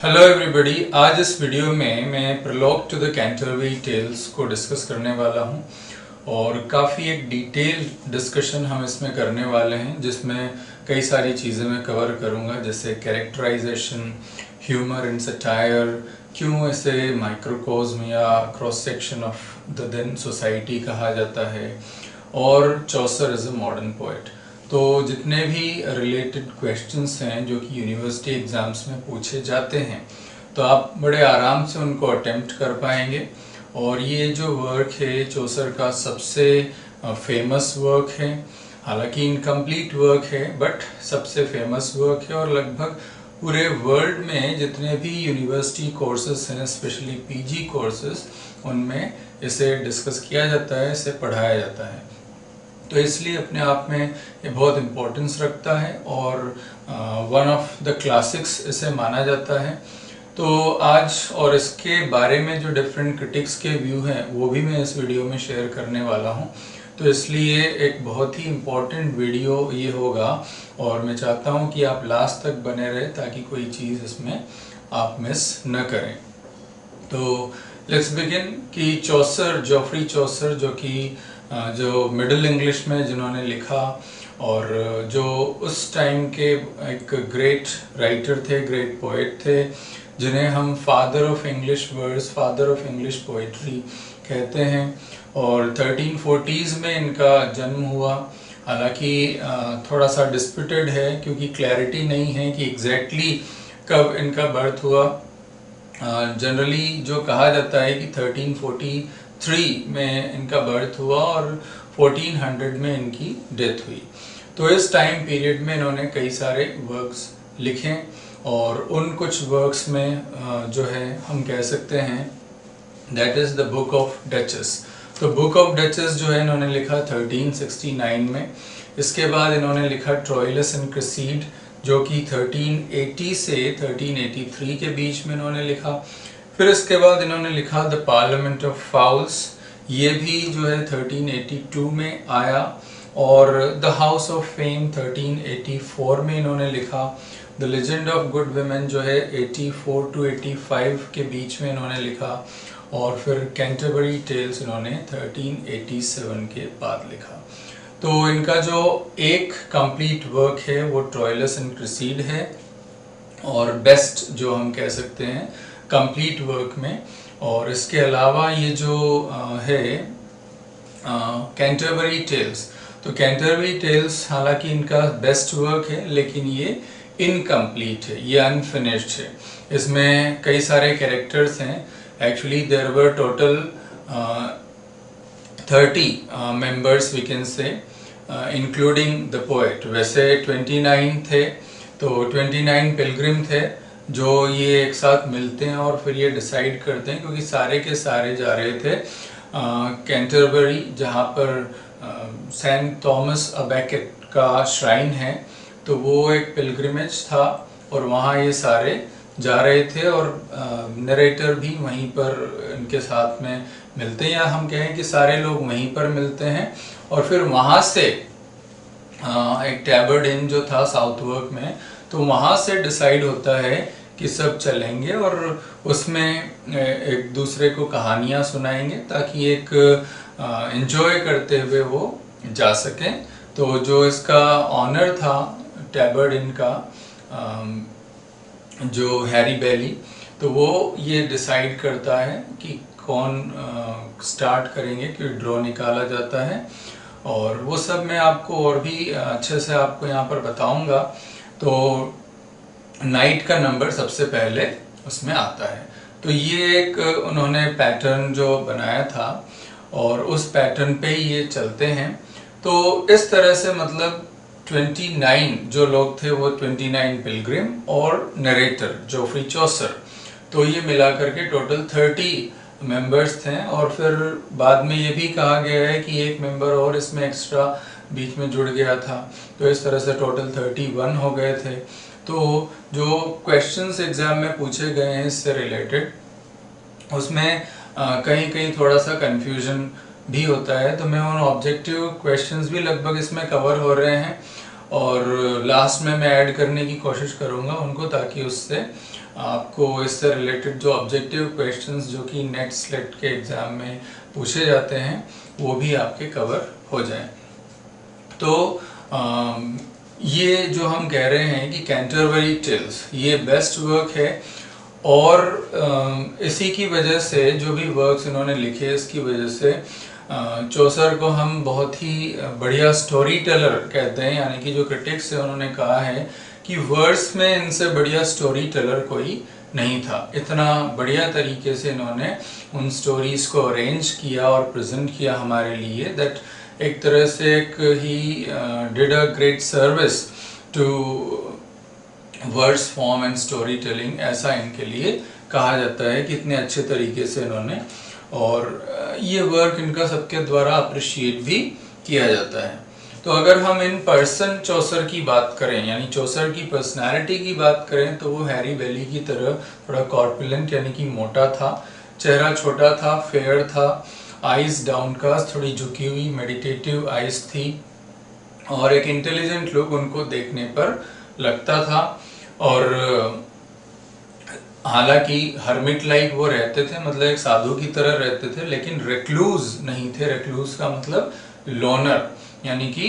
Hello everybody, आज इस video में मैं prologue to the Canterbury Tales को डिस्कस करने वाला हूं और काफ़ी एक डिटेल डिस्कशन हम इसमें करने वाले हैं जिसमें कई सारी चीज़ें मैं कवर करूंगा, जैसे कैरेक्टराइजेशन, ह्यूमर इन सटायर, क्यों इसे माइक्रोकॉस्म या cross section of the then society कहा जाता है, और Chaucer is a modern poet. तो जितने भी रिलेटेड क्वेश्चंस हैं जो कि यूनिवर्सिटी एग्ज़ाम्स में पूछे जाते हैं, तो आप बड़े आराम से उनको अटेम्प्ट कर पाएंगे। और ये जो वर्क है चौसर का सबसे फेमस वर्क है, हालांकि इनकम्प्लीट वर्क है बट सबसे फेमस वर्क है, और लगभग पूरे वर्ल्ड में जितने भी यूनिवर्सिटी कोर्सेज हैं, स्पेशली पीजी कोर्सेज, उनमें इसे डिस्कस किया जाता है, इसे पढ़ाया जाता है। तो इसलिए अपने आप में ये बहुत इम्पोर्टेंस रखता है और वन ऑफ द क्लासिक्स इसे माना जाता है। तो आज और इसके बारे में जो डिफरेंट क्रिटिक्स के व्यू हैं वो भी मैं इस वीडियो में शेयर करने वाला हूँ। तो इसलिए एक बहुत ही इम्पोर्टेंट वीडियो ये होगा और मैं चाहता हूँ कि आप लास्ट तक बने रहे ताकि कोई चीज़ इसमें आप मिस न करें। तो लेट्स बिगिन कि चौसर, जॉफ्री चौसर, जो मिडिल इंग्लिश में जिन्होंने लिखा और जो उस टाइम के एक ग्रेट राइटर थे, ग्रेट पोएट थे, जिन्हें हम father of English words, father of English poetry कहते हैं। और 1340s में इनका जन्म हुआ। हालांकि थोड़ा सा डिस्प्यूटेड है क्योंकि क्लैरिटी नहीं है कि एग्जैक्टली कब इनका बर्थ हुआ। जनरली जो कहा जाता है कि 1343 में इनका बर्थ हुआ और 1400 में इनकी डेथ हुई। तो इस टाइम पीरियड में इन्होंने कई सारे वर्क्स लिखे और उन कुछ वर्क्स में जो है हम कह सकते हैं that is the book of duchess. तो बुक ऑफ डचेस जो है इन्होंने लिखा 1369 में। इसके बाद इन्होंने लिखा ट्रोइलस एंड क्रेसीड, जो कि 1380 से 1383 के बीच में इन्होंने लिखा। फिर इसके बाद इन्होंने लिखा द पार्लियामेंट ऑफ फाउल्स, ये भी जो है 1382 में आया। और द हाउस ऑफ फेम 1384 में इन्होंने लिखा। The legend of good women जो है 84 to 85 के बीच में इन्होंने लिखा। और फिर कैंटरबरी टेल्स इन्होंने 1387 के बाद लिखा। तो इनका जो एक कंप्लीट वर्क है वो ट्रोइलस एंड क्रेसीड है और बेस्ट जो हम कह सकते हैं कंप्लीट वर्क में। और इसके अलावा ये जो है कैंटरबरी टेल्स, तो कैंटरबरी टेल्स हालांकि इनका बेस्ट वर्क है लेकिन ये इनकम्प्लीट है, ये अनफिनिश्ड है। इसमें कई सारे कैरेक्टर्स हैं। Actually there were total 30 members we can say including the poet। वैसे 29 थे, तो 29 पिलग्रिम थे जो ये एक साथ मिलते हैं और फिर ये डिसाइड करते हैं, क्योंकि सारे के सारे जा रहे थे कैंटरबरी, जहाँ पर सेंट थॉमस अबैकेट का श्राइन है। तो वो एक पिलग्रिमेज था और वहाँ ये सारे जा रहे थे और नरेटर भी वहीं पर इनके साथ में मिलते हैं, या हम कहें कि सारे लोग वहीं पर मिलते हैं। और फिर वहाँ से एक टैबर्ड इन जो था साउथवर्क में, तो वहाँ से डिसाइड होता है कि सब चलेंगे और उसमें एक दूसरे को कहानियाँ सुनाएंगे ताकि एक एंजॉय करते हुए वो जा सकें। तो जो इसका ऑनर था टैबर्ड इन का, जो हैरी बैली, तो वो ये डिसाइड करता है कि कौन स्टार्ट करेंगे, कि ड्रॉ निकाला जाता है। और वो सब मैं आपको और भी अच्छे से आपको यहाँ पर बताऊंगा। तो नाइट का नंबर सबसे पहले उसमें आता है। तो ये एक उन्होंने पैटर्न जो बनाया था और उस पैटर्न पे ये चलते हैं। तो इस तरह से मतलब 29 जो लोग थे वो 29 पिलग्रिम और नरेटर जॉफ्री चौसर, तो ये मिला करके टोटल 30 मेंबर्स थे। और फिर बाद में ये भी कहा गया है कि एक मेंबर और इसमें एक्स्ट्रा बीच में जुड़ गया था, तो इस तरह से टोटल 31 हो गए थे। तो जो क्वेश्चंस एग्जाम में पूछे गए हैं इससे रिलेटेड, उसमें कहीं कहीं थोड़ा सा कंफ्यूजन भी होता है। तो मैं उन ऑब्जेक्टिव क्वेश्चंस भी लगभग इसमें कवर हो रहे हैं और लास्ट में मैं ऐड करने की कोशिश करूँगा उनको, ताकि उससे आपको इससे रिलेटेड जो ऑब्जेक्टिव क्वेश्चंस जो कि नेट स्लेट के एग्ज़ाम में पूछे जाते हैं वो भी आपके कवर हो जाएं। तो ये जो हम कह रहे हैं कि कैंटरबरी टेल्स ये बेस्ट वर्क है, और इसी की वजह से जो भी वर्क्स इन्होंने लिखे इसकी वजह से चौसर को हम बहुत ही बढ़िया स्टोरी टेलर कहते हैं। यानी कि जो क्रिटिक्स है उन्होंने कहा है कि वर्ड्स में इनसे बढ़िया स्टोरी टेलर कोई नहीं था। इतना बढ़िया तरीके से इन्होंने उन स्टोरीज को अरेंज किया और प्रेजेंट किया हमारे लिए, दैट एक तरह से ही did a great service to words form and story telling, ऐसा इनके लिए कहा जाता है कि इतने अच्छे तरीके से इन्होंने, और ये वर्क इनका सबके द्वारा अप्रिशिएट भी किया जाता है। तो अगर हम इन पर्सन चौसर की बात करें, यानी चौसर की पर्सनालिटी की बात करें, तो वो हैरी बैली की तरह थोड़ा कॉर्पुलेंट यानी कि मोटा था, चेहरा छोटा था, फेयर था, आइज डाउनकास्ट थोड़ी झुकी हुई मेडिटेटिव आइज थी, और एक इंटेलिजेंट लुक उनको देखने पर लगता था। और हालांकि हर्मिट लाइक वो रहते थे, मतलब एक साधु की तरह रहते थे, लेकिन रेक्लूज नहीं थे। रेक्लूज का मतलब लोनर, यानी कि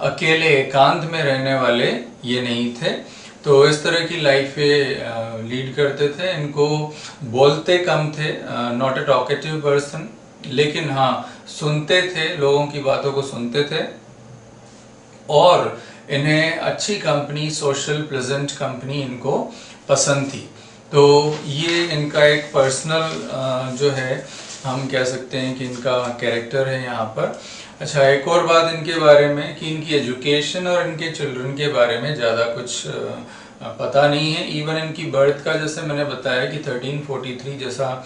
अकेले एकांत में रहने वाले ये नहीं थे। तो इस तरह की लाइफ लीड करते थे। इनको बोलते कम थे, नॉट ए टॉकेटिव पर्सन, लेकिन हाँ सुनते थे, लोगों की बातों को सुनते थे, और इन्हें अच्छी कंपनी, सोशल प्लेजेंट कंपनी इनको पसंद थी। तो ये इनका एक पर्सनल जो है हम कह सकते हैं कि इनका कैरेक्टर है यहाँ पर। अच्छा, एक और बात इनके बारे में कि इनकी एजुकेशन और इनके चिल्ड्रन के बारे में ज़्यादा कुछ पता नहीं है। इवन इनकी बर्थ का जैसे मैंने बताया कि 1343 जैसा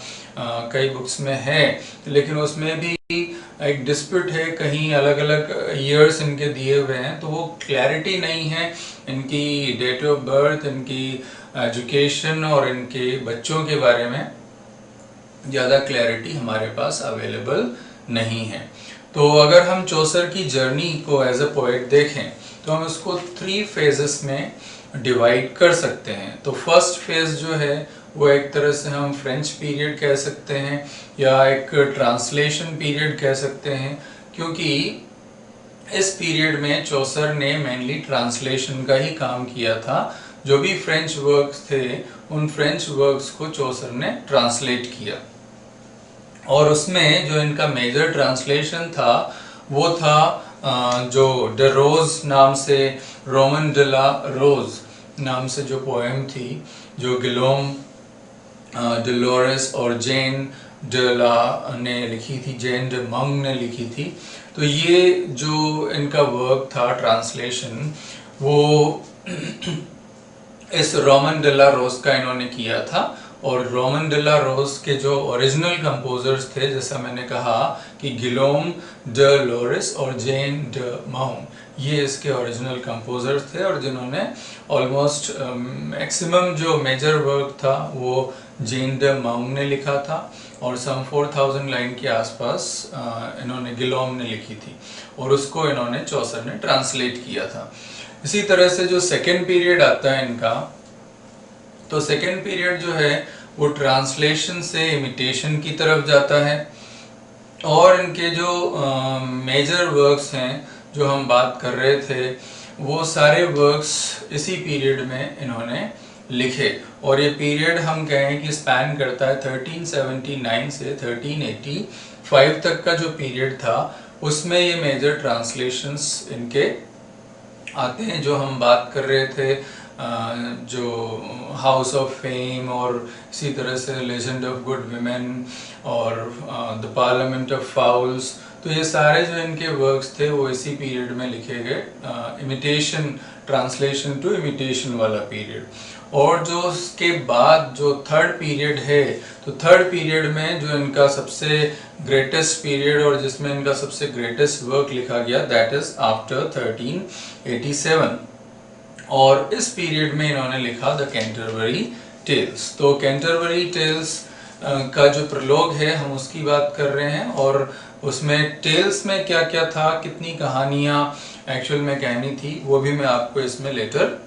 कई बुक्स में है, लेकिन उसमें भी एक डिस्प्यूट है, कहीं अलग अलग ईयर्स इनके दिए हुए हैं, तो वो क्लैरिटी नहीं है इनकी डेट ऑफ बर्थ, इनकी एजुकेशन और इनके बच्चों के बारे में ज़्यादा क्लैरिटी हमारे पास अवेलेबल नहीं है। तो अगर हम चौसर की जर्नी को एज अ पोएट देखें तो हम उसको 3 फेजेस में डिवाइड कर सकते हैं। तो फर्स्ट फेज जो है वो एक तरह से हम फ्रेंच पीरियड कह सकते हैं, या एक ट्रांसलेशन पीरियड कह सकते हैं, क्योंकि इस पीरियड में चौसर ने मेनली ट्रांसलेशन का ही काम किया था। जो भी फ्रेंच वर्क्स थे उन फ्रेंच वर्क्स को चौसर ने ट्रांसलेट किया, और उसमें जो इनका मेजर ट्रांसलेशन था वो था जो द रोज नाम से, रोमन de la रोज नाम से जो पोएम थी, जो गिलोम डलोरेस और जेन de la ने लिखी थी, जेन de मंग ने लिखी थी। तो ये जो इनका वर्क था ट्रांसलेशन, वो इस रोमन de la रोज का इन्होंने किया था। और रोमन de la रोज के जो ओरिजिनल कंपोजर्स थे, जैसा मैंने कहा कि गिलोम de लोरेस और जेन de मंग, ये इसके ओरिजिनल कंपोजर्स थे, और जिन्होंने ऑलमोस्ट मैक्सिमम जो मेजर वर्क था वो जेन de मंग ने लिखा था, और सम 4000 लाइन के आसपास इन्होंने गिलोम ने लिखी थी, और उसको इन्होंने चौसर ने ट्रांसलेट किया था। इसी तरह से जो सेकेंड पीरियड आता है इनका, तो सेकेंड पीरियड जो है वो ट्रांसलेशन से इमिटेशन की तरफ जाता है, और इनके जो मेजर वर्क्स हैं जो हम बात कर रहे थे, वो सारे वर्क्स इसी पीरियड में इन्होंने लिखे। और ये पीरियड हम कहें कि स्पैन करता है 1379 से 1385 तक का जो पीरियड था, उसमें ये मेजर ट्रांसलेशंस इनके आते हैं। जो हम बात कर रहे थे जो हाउस ऑफ फेम, और इसी तरह से लेजेंड ऑफ गुड विमेन, और द पार्लियामेंट ऑफ फाउल्स, तो ये सारे जो इनके वर्क्स थे वो इसी पीरियड में लिखे गए, इमिटेशन, ट्रांसलेशन टू इमिटेशन वाला पीरियड। और जो उसके बाद जो थर्ड पीरियड है, तो थर्ड पीरियड में जो इनका सबसे ग्रेटेस्ट पीरियड और जिसमें इनका सबसे ग्रेटेस्ट वर्क लिखा गया, दैट इज आफ्टर 1387, और इस पीरियड में इन्होंने लिखा द कैंटरबरी टेल्स। तो कैंटरबरी टेल्स का जो प्रलोग है हम उसकी बात कर रहे हैं, और उसमें टेल्स में क्या क्या था, कितनी कहानियाँ एक्चुअल में कहनी थी, वो भी मैं आपको इसमें लेटर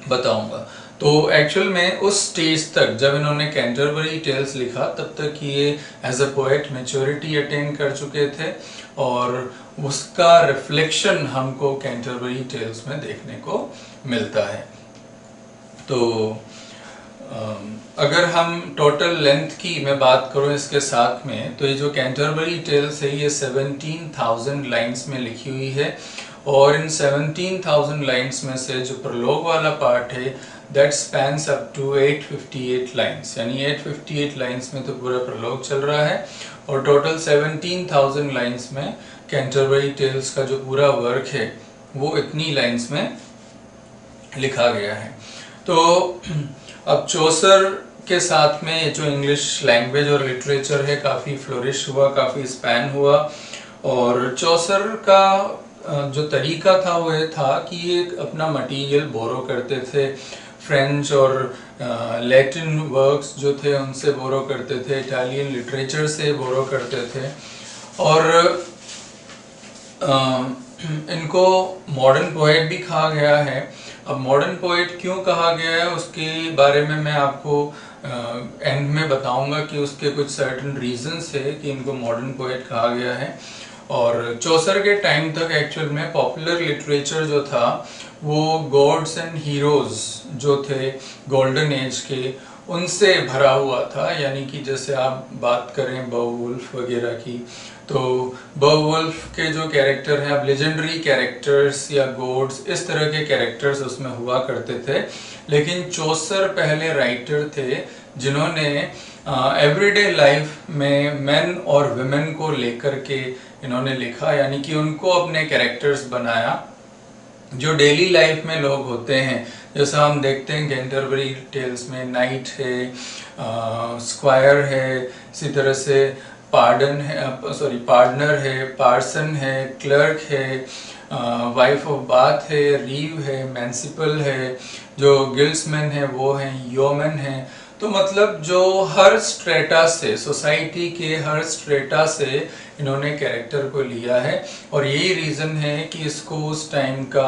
बताऊंगा। तो एक्चुअल में उस स्टेज तक जब इन्होंने कैंटरबरी टेल्स लिखा तब तक ये age a poet maturity attain कर चुके थे और उसका रिफ्लेक्शन हमको कैंटरबरी टेल्स में देखने को मिलता है। तो अगर हम टोटल लेंथ की मैं बात करूं इसके साथ में, तो ये जो कैंटरबरी टेल्स है ये 17,000 लाइंस में लिखी हुई है और इन 17,000 लाइंस में से जो प्रलोग वाला पार्ट है that spans up to 858 lines, यानी 858 लाइंस में तो पूरा प्रलोग चल रहा है और टोटल 17,000 लाइंस में कैंटरबरी टेल्स का जो पूरा वर्क है वो इतनी लाइंस में लिखा गया है। तो अब चौसर के साथ में ये जो इंग्लिश लैंग्वेज और लिटरेचर है काफ़ी फ्लोरिश हुआ, काफ़ी स्पैन हुआ और चौसर का जो तरीका था वो ये था कि ये अपना मटेरियल बोरो करते थे, फ्रेंच और लैटिन वर्क्स जो थे उनसे बोरो करते थे, इटालियन लिटरेचर से बोरो करते थे और इनको मॉडर्न पोएट भी कहा गया है। अब मॉडर्न पोएट क्यों कहा गया है उसके बारे में मैं आपको एंड में बताऊंगा कि उसके कुछ सर्टेन रीजंस है कि इनको मॉडर्न पोएट कहा गया है। और चौसर के टाइम तक एक्चुअल में पॉपुलर लिटरेचर जो था वो गॉड्स एंड हीरोज जो थे गोल्डन एज के उनसे भरा हुआ था, यानी कि जैसे आप बात करें बेवुल्फ वगैरह की, तो बेवुल्फ के जो कैरेक्टर हैं, अब लेजेंडरी कैरेक्टर्स या गॉड्स इस तरह के कैरेक्टर्स उसमें हुआ करते थे। लेकिन चौसर पहले राइटर थे जिन्होंने एवरीडे लाइफ में मेन और वुमेन को लेकर के इन्होंने लिखा, यानी कि उनको अपने कैरेक्टर्स बनाया जो डेली लाइफ में लोग होते हैं। जैसा हम देखते हैं कैंटरबरी टेल्स में नाइट है, स्क्वायर है, इसी तरह से पार्डनर है, पार्सन है, क्लर्क है, वाइफ ऑफ बाथ है, रीव है, मैंसिपल है, जो गिल्ड्समैन है वो हैं, योमन है। तो मतलब जो हर स्ट्रेटा से, सोसाइटी के हर स्ट्रेटा से इन्होंने कैरेक्टर को लिया है और यही रीज़न है कि इसको उस टाइम का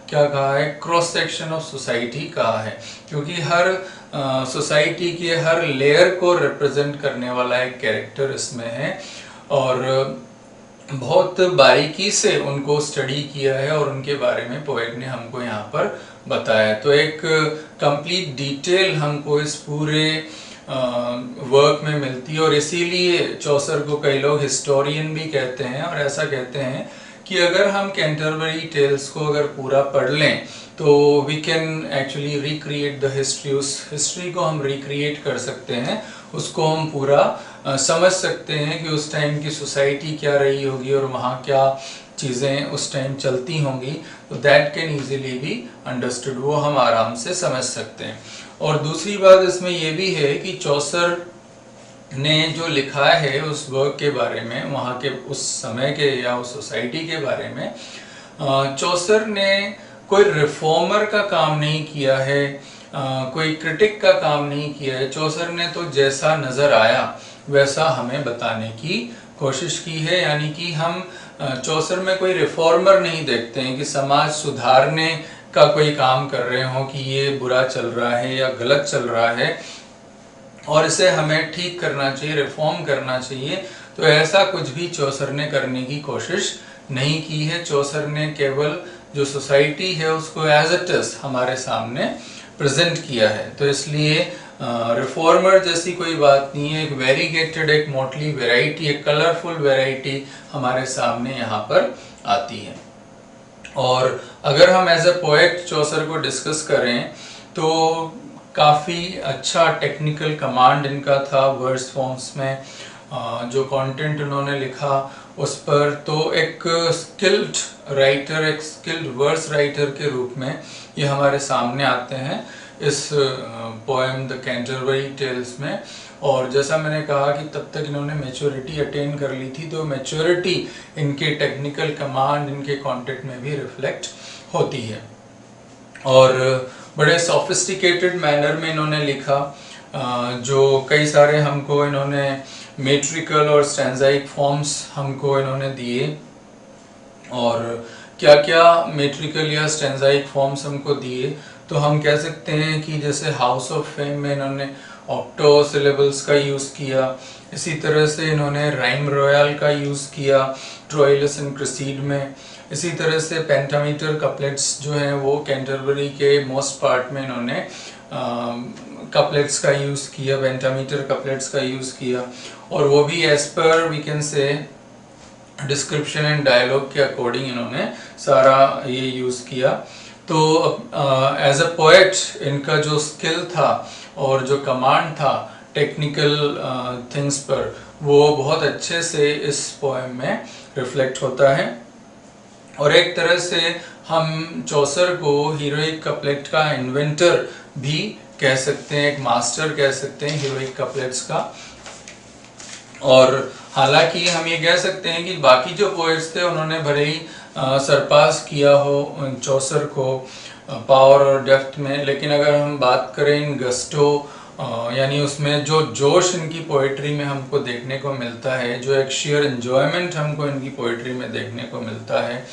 क्या कहा है, क्रॉस सेक्शन ऑफ सोसाइटी कहा है, क्योंकि हर सोसाइटी के हर लेयर को रिप्रेजेंट करने वाला एक कैरेक्टर इसमें है और बहुत बारीकी से उनको स्टडी किया है और उनके बारे में पोएट ने हमको यहाँ पर बताया। तो एक कंप्लीट डिटेल हमको इस पूरे वर्क में मिलती है और इसीलिए चौसर को कई लोग हिस्टोरियन भी कहते हैं और ऐसा कहते हैं कि अगर हम कैंटरबरी टेल्स को अगर पूरा पढ़ लें तो we can actually recreate the history, उस हिस्ट्री को हम रिक्रिएट कर सकते हैं, उसको हम पूरा समझ सकते हैं कि उस टाइम की सोसाइटी क्या रही होगी और वहाँ क्या चीज़ें उस टाइम चलती होंगी। तो that can easily be understood, वो हम आराम से समझ सकते हैं। और दूसरी बात इसमें ये भी है कि चौसर ने जो लिखा है उस वर्क के बारे में, वहाँ के उस समय के या उस सोसाइटी के बारे में, चौसर ने कोई रिफॉर्मर का काम नहीं किया है, कोई क्रिटिक का काम नहीं किया है। चौसर ने तो जैसा नज़र आया वैसा हमें बताने की कोशिश की है, यानी कि हम चौसर में कोई रिफॉर्मर नहीं देखते हैं कि समाज सुधारने का कोई काम कर रहे हो कि ये बुरा चल रहा है या गलत चल रहा है और इसे हमें ठीक करना चाहिए, रिफॉर्म करना चाहिए। तो ऐसा कुछ भी चौसर ने करने की कोशिश नहीं की है। चौसर ने केवल जो सोसाइटी है उसको एज इट इज हमारे सामने प्रेजेंट किया है। तो इसलिए रिफॉर्मर जैसी कोई बात नहीं है, एक वेरीगेटेड, एक मोटली वैरायटी, एक कलरफुल वैरायटी हमारे सामने यहाँ पर आती है। और अगर हम एज अ पोएट चौसर को डिस्कस करें तो काफ़ी अच्छा टेक्निकल कमांड इनका था वर्ड्स फॉर्म्स में, जो कंटेंट उन्होंने लिखा उस पर, तो एक स्किल्ड राइटर, एक स्किल्ड वर्स राइटर के रूप में ये हमारे सामने आते हैं इस पोएम द कैंटरबरी टेल्स में। और जैसा मैंने कहा कि तब तक इन्होंने मैच्योरिटी अटेन कर ली थी, तो मैच्योरिटी इनके टेक्निकल कमांड, इनके कंटेंट में भी रिफ्लेक्ट होती है। और बड़े सोफिस्टिकेटेड मैनर में इन्होंने लिखा, जो कई सारे हमको इन्होंने मेट्रिकल और स्टैंजाइक फॉर्म्स हमको इन्होंने दिए। और क्या क्या मेट्रिकल या स्टैंजाइक फॉर्म्स हमको दिए, तो हम कह सकते हैं कि जैसे हाउस ऑफ फेम में इन्होंने ऑक्टो सिलेबल्स का यूज़ किया, इसी तरह से इन्होंने राइम रॉयल का यूज़ किया ट्रोइलस एंड क्रिसीड में, इसी तरह से पेंटामीटर कपलेट्स जो हैं वो कैंटरबरी के मोस्ट पार्ट में इन्होंने कपलेट्स का यूज़ किया, पेंटामीटर कपलेट्स का यूज़ किया, और वो भी as per we can say description and dialogue के अकॉर्डिंग इन्होंने सारा ये यूज़ किया। तो एज अ पोएट इनका जो स्किल था और जो कमांड था टेक्निकल थिंग्स पर, वो बहुत अच्छे से इस पोएम में रिफ्लेक्ट होता है। और एक तरह से हम चौसर को हीरोइक कपलेट का इन्वेंटर भी कह सकते हैं, एक मास्टर कह सकते हैं हीरोइक कपलेट्स का। और हालांकि हम ये कह सकते हैं कि बाकी जो पोएट्स थे उन्होंने भले ही सरपास किया हो चौसर को पावर और डेप्थ में, लेकिन अगर हम बात करें इन गस्टो यानी उसमें जो जोश इनकी पोइट्री में हमको देखने को मिलता है, जो एक शेयर एंजॉयमेंट हमको इनकी पोइट्री में देखने को मिलता है,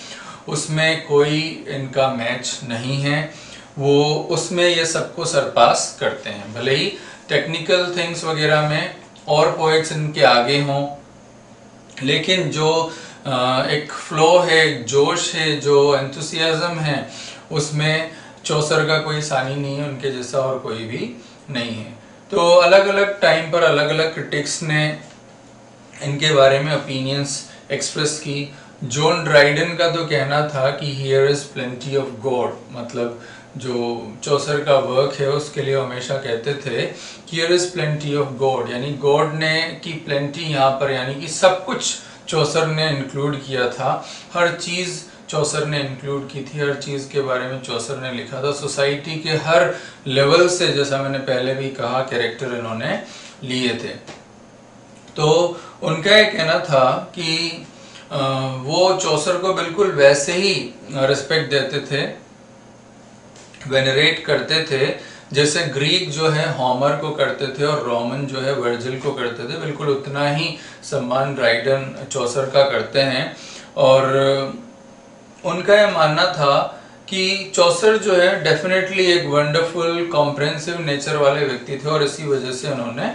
उसमें कोई इनका मैच नहीं है। वो उसमें ये सबको सरपास करते हैं, भले ही टेक्निकल थिंग्स वगैरह में और पोएट्स इनके आगे हों, लेकिन जो एक फ्लो है, एक जोश है, जो एंथुसियाज्म है, उसमें चौसर का कोई सानी नहीं है, उनके जैसा और कोई भी नहीं है। तो अलग अलग टाइम पर अलग अलग क्रिटिक्स ने इनके बारे में ओपिनियंस एक्सप्रेस की। जॉन ड्राइडन का तो कहना था कि here is plenty of God, मतलब जो चौसर का वर्क है उसके लिए हमेशा कहते थे here is plenty of God, यानी गॉड ने की प्लेंटी यहाँ पर, यानी कि सब कुछ चौसर ने इंक्लूड किया था, हर चीज़ चौसर ने इंक्लूड की थी, हर चीज़ के बारे में चौसर ने लिखा था। सोसाइटी के हर लेवल से, जैसा मैंने पहले भी कहा, कैरेक्टर इन्होंने लिए थे। तो उनका ये कहना था कि वो चौसर को बिल्कुल वैसे ही रिस्पेक्ट देते थे, वेनरेट करते थे, जैसे ग्रीक जो है होमर को करते थे और रोमन जो है वर्जिल को करते थे, बिल्कुल उतना ही सम्मान ड्राइडन चौसर का करते हैं। और उनका यह मानना था कि चौसर जो है डेफिनेटली एक वंडरफुल कॉम्प्रेहेंसिव नेचर वाले व्यक्ति थे, और इसी वजह से उन्होंने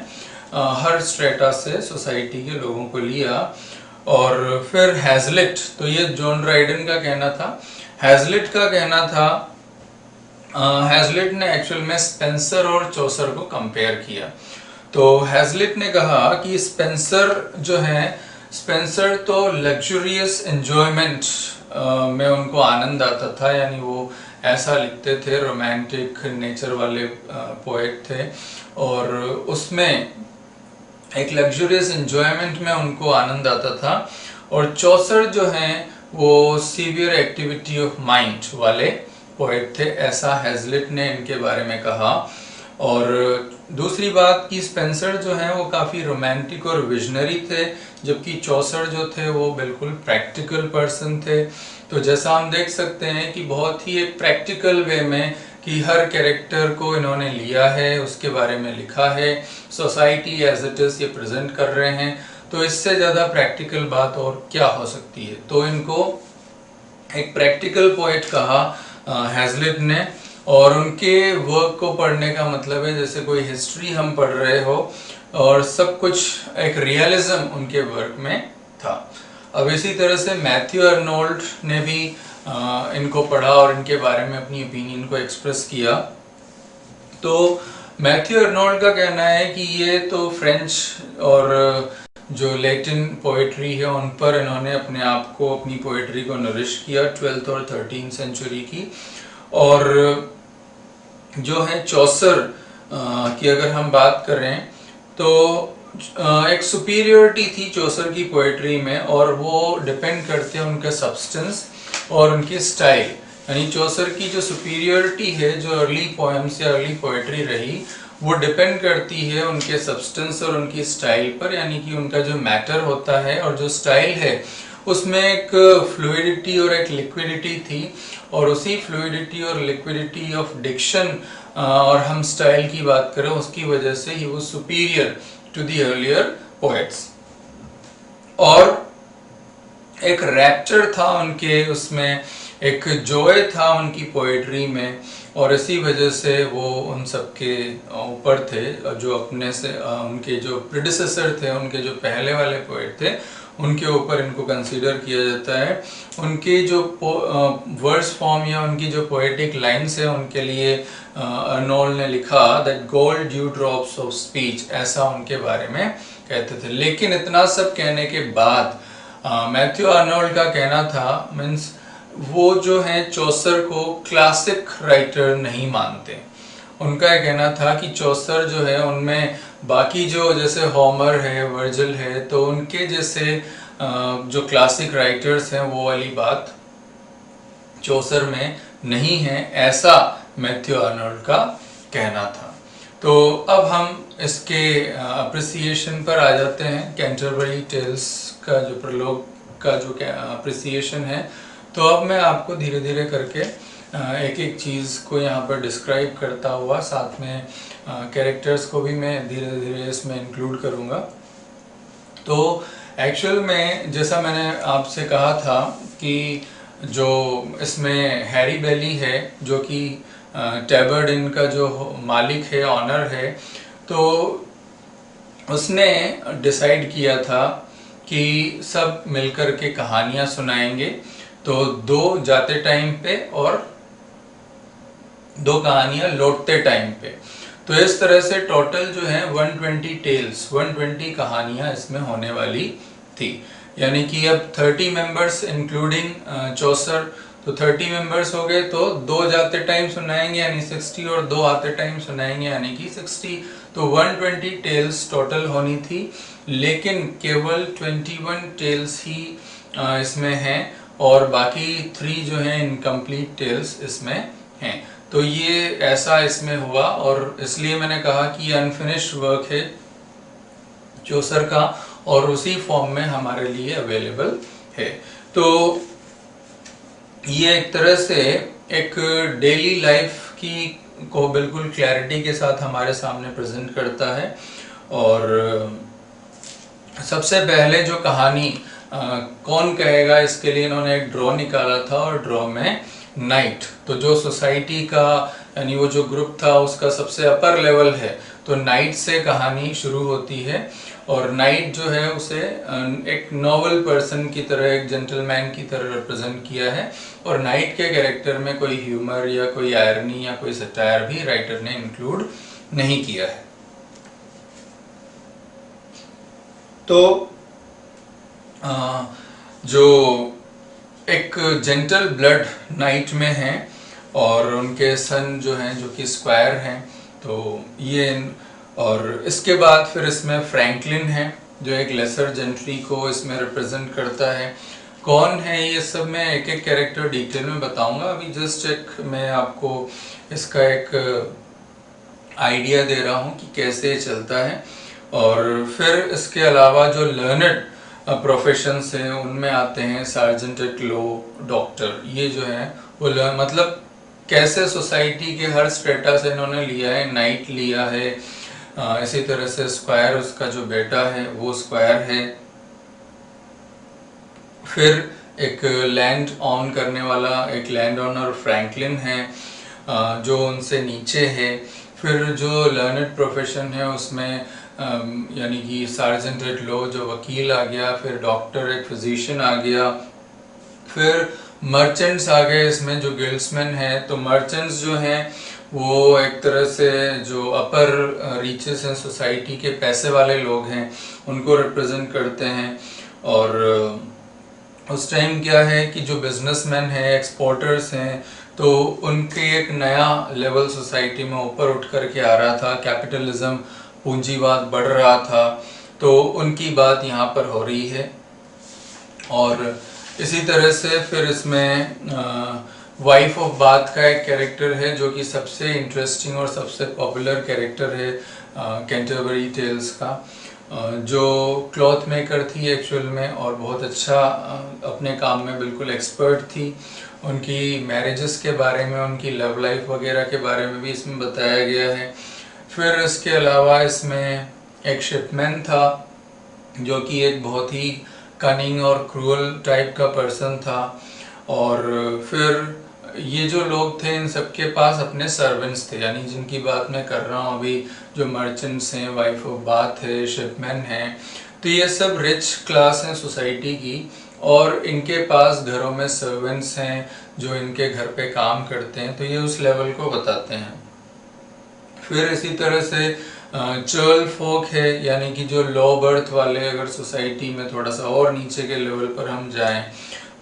हर स्ट्रेटा से सोसाइटी के लोगों को लिया। और फिर हैजलिट, तो ये जॉन ड्राइडन का कहना था। हैजलिट का कहना था, हैजलिट ने एक्चुअल में स्पेंसर और चौसर को कंपेयर किया। तो हैजलिट ने कहा कि स्पेंसर जो है, स्पेंसर तो लग्जूरियस एंजॉयमेंट में उनको आनंद आता था, यानी वो ऐसा लिखते थे, रोमांटिक नेचर वाले पोएट थे, और उसमें एक लग्जूरियस एंजॉयमेंट में उनको आनंद आता था। और चौसर जो हैं वो सीवियर एक्टिविटी ऑफ माइंड वाले पोएट थे, ऐसा हैजलिट ने इनके बारे में कहा। और दूसरी बात कि स्पेंसर जो हैं वो काफ़ी रोमांटिक और विजनरी थे, जबकि चौसर जो थे वो बिल्कुल प्रैक्टिकल पर्सन थे। तो जैसा हम देख सकते हैं कि बहुत ही एक प्रैक्टिकल वे में कि हर कैरेक्टर को इन्होंने लिया है, उसके बारे में लिखा है, सोसाइटी एज इट इज़ ये प्रेजेंट कर रहे हैं। तो इससे ज़्यादा प्रैक्टिकल बात और क्या हो सकती है। तो इनको एक प्रैक्टिकल पोएट कहा हैजलिट ने। और उनके वर्क को पढ़ने का मतलब है जैसे कोई हिस्ट्री हम पढ़ रहे हो, और सब कुछ एक रियलिज्म उनके वर्क में था। अब इसी तरह से मैथ्यू अर्नोल्ड ने भी इनको पढ़ा और इनके बारे में अपनी ओपिनियन को एक्सप्रेस किया। तो मैथ्यू अर्नोल्ड का कहना है कि ये तो फ्रेंच और जो लैटिन पोइट्री है उन पर इन्होंने अपने आप को, अपनी पोइट्री को नरिश किया 12th और 13th सेंचुरी की। और जो है चौसर की अगर हम बात करें तो एक सुपीरियरिटी थी चौसर की पोइट्री में, और वो डिपेंड करते हैं उनके सब्सटेंस और उनकी स्टाइल। यानी चौसर की जो सुपीरियरिटी है, जो अर्ली पोएम्स या अर्ली पोइट्री रही, वो डिपेंड करती है उनके सब्सटेंस और उनकी स्टाइल पर, यानी कि उनका जो मैटर होता है और जो स्टाइल है उसमें एक फ्लूइडिटी और एक लिक्विडिटी थी। और उसी फ्लूइडिटी और लिक्विडिटी ऑफ डिक्शन और हम स्टाइल की बात करें, उसकी वजह से ही वो superior to the earlier poets. और एक रैप्चर था उनके उसमें, एक जॉय था उनकी पोएट्री में, और इसी वजह से वो उन सब के ऊपर थे, जो अपने से उनके जो प्रेडिसेसर थे, उनके जो पहले वाले पोएट थे, उनके ऊपर इनको कंसीडर किया जाता है। उनकी जो वर्स फॉर्म या उनकी जो पोएटिक लाइन्स है, उनके लिए अर्नोल्ड ने लिखा that gold due drops of speech, ऐसा उनके बारे में कहते थे। लेकिन इतना सब कहने के बाद मैथ्यू आर्नोल्ड का कहना था, मीन्स वो जो है चौसर को क्लासिक राइटर नहीं मानते। उनका यह कहना था कि चौसर जो है उनमें बाकी जो जैसे होमर है, वर्जिल है, तो उनके जैसे जो क्लासिक राइटर्स हैं वो वाली बात चौसर में नहीं है, ऐसा मैथ्यू आर्नोल्ड का कहना था। तो अब हम इसके अप्रिसिएशन पर आ जाते हैं। कैंटरबरी टेल्स का जो प्रलोग का जो अप्रिसिएशन है, तो अब मैं आपको धीरे धीरे करके एक एक चीज़ को यहाँ पर डिस्क्राइब करता हुआ, साथ में कैरेक्टर्स को भी मैं धीरे धीरे इसमें इंक्लूड करूँगा। तो एक्चुअल में जैसा मैंने आपसे कहा था कि जो इसमें हैरी बेली है, जो कि टैबर्ड का जो मालिक है, ऑनर है, तो उसने डिसाइड किया था कि सब मिलकर के कहानियाँ सुनाएंगे। तो 2 जाते टाइम पे और 2 कहानियाँ लौटते टाइम पे, तो इस तरह से टोटल जो है 120 टेल्स, 120 कहानियाँ इसमें होने वाली थी। यानी कि अब 30 मेंबर्स इंक्लूडिंग चौसर, तो 30 मेंबर्स हो गए, तो 2 जाते टाइम सुनाएंगे यानी 60, और 2 आते टाइम सुनाएंगे यानी कि 60। तो 120 टेल्स टोटल होनी थी, लेकिन केवल 21 टेल्स ही इसमें हैं, और बाकी 3 जो हैं इनकम्प्लीट टेल्स इसमें हैं। तो ये ऐसा इसमें हुआ, और इसलिए मैंने कहा कि ये अनफिनिश्ड वर्क है चौसर का, और उसी फॉर्म में हमारे लिए अवेलेबल है। तो ये एक तरह से एक डेली लाइफ की को बिल्कुल क्लैरिटी के साथ हमारे सामने प्रेजेंट करता है। और सबसे पहले जो कहानी कौन कहेगा, इसके लिए इन्होंने एक ड्रॉ निकाला था, और ड्रॉ में नाइट, तो जो सोसाइटी का यानी वो जो ग्रुप था उसका सबसे अपर लेवल है, तो नाइट से कहानी शुरू होती है। और नाइट जो है उसे एक नॉवल पर्सन की तरह, एक जेंटलमैन की तरह रिप्रेजेंट किया है, और नाइट के कैरेक्टर में कोई ह्यूमर या कोई आयरनी या कोई सटायर भी राइटर ने इंक्लूड नहीं किया है। तो जो एक जेंटल ब्लड नाइट में है, और उनके सन जो हैं जो कि स्क्वायर हैं, तो ये और इसके बाद फिर इसमें फ्रैंकलिन है, जो एक लेसर जेंटली को इसमें रिप्रेजेंट करता है। कौन है ये सब मैं एक एक कैरेक्टर डिटेल में बताऊंगा, अभी जस्ट एक मैं आपको इसका एक आइडिया दे रहा हूँ कि कैसे चलता है। और फिर इसके अलावा जो लर्नड प्रोफेशंस हैं उनमें आते हैं सार्जेंट एट लॉ, डॉक्टर, ये जो है वो मतलब कैसे सोसाइटी के हर स्ट्रेटा से इन्होंने लिया है। नाइट लिया है, इसी तरह से स्क्वायर, उसका जो बेटा है वो स्क्वायर है। फिर एक लैंड ऑन करने वाला एक लैंड ऑनर फ्रैंकलिन है, जो उनसे नीचे है। फिर जो लर्नड प्रोफेशन है उसमें यानी कि सार्जेंट एट लॉ जो वकील आ गया, फिर डॉक्टर एक फिजिशियन आ गया, फिर मर्चेंट्स आ गए इसमें जो गिल्ड्समैन है। तो मर्चेंट्स जो हैं वो एक तरह से जो अपर रीचेस हैं सोसाइटी के, पैसे वाले लोग हैं, उनको रिप्रेजेंट करते हैं। और उस टाइम क्या है कि जो बिजनेसमैन हैं, एक्सपोर्टर्स हैं, तो उनके एक नया लेवल सोसाइटी में ऊपर उठ कर के आ रहा था, कैपिटलिज्म, पूंजीवाद बढ़ रहा था, तो उनकी बात यहाँ पर हो रही है। और इसी तरह से फिर इसमें वाइफ ऑफ बाथ का एक कैरेक्टर है, जो कि सबसे इंटरेस्टिंग और सबसे पॉपुलर कैरेक्टर है कैंटरबरी टेल्स का, जो क्लॉथ मेकर थी एक्चुअल में, और बहुत अच्छा अपने काम में बिल्कुल एक्सपर्ट थी। उनकी मैरिजेस के बारे में, उनकी लव लाइफ वगैरह के बारे में भी इसमें बताया गया है। फिर इसके अलावा इसमें एक शिपमैन था, जो कि एक बहुत ही कनिंग और क्रूअल टाइप का पर्सन था। और फिर ये जो लोग थे इन सबके पास अपने सर्वेंट्स थे, यानी जिनकी बात मैं कर रहा हूँ अभी, जो मर्चेंट्स हैं, वाइफ ऑफ बाथ है, शिपमैन हैं, तो ये सब रिच क्लास हैं सोसाइटी की, और इनके पास घरों में सर्वेंट्स हैं जो इनके घर पे काम करते हैं, तो ये उस लेवल को बताते हैं। फिर इसी तरह से चर्ल फोक है, यानी कि जो लो बर्थ वाले, अगर सोसाइटी में थोड़ा सा और नीचे के लेवल पर हम जाएं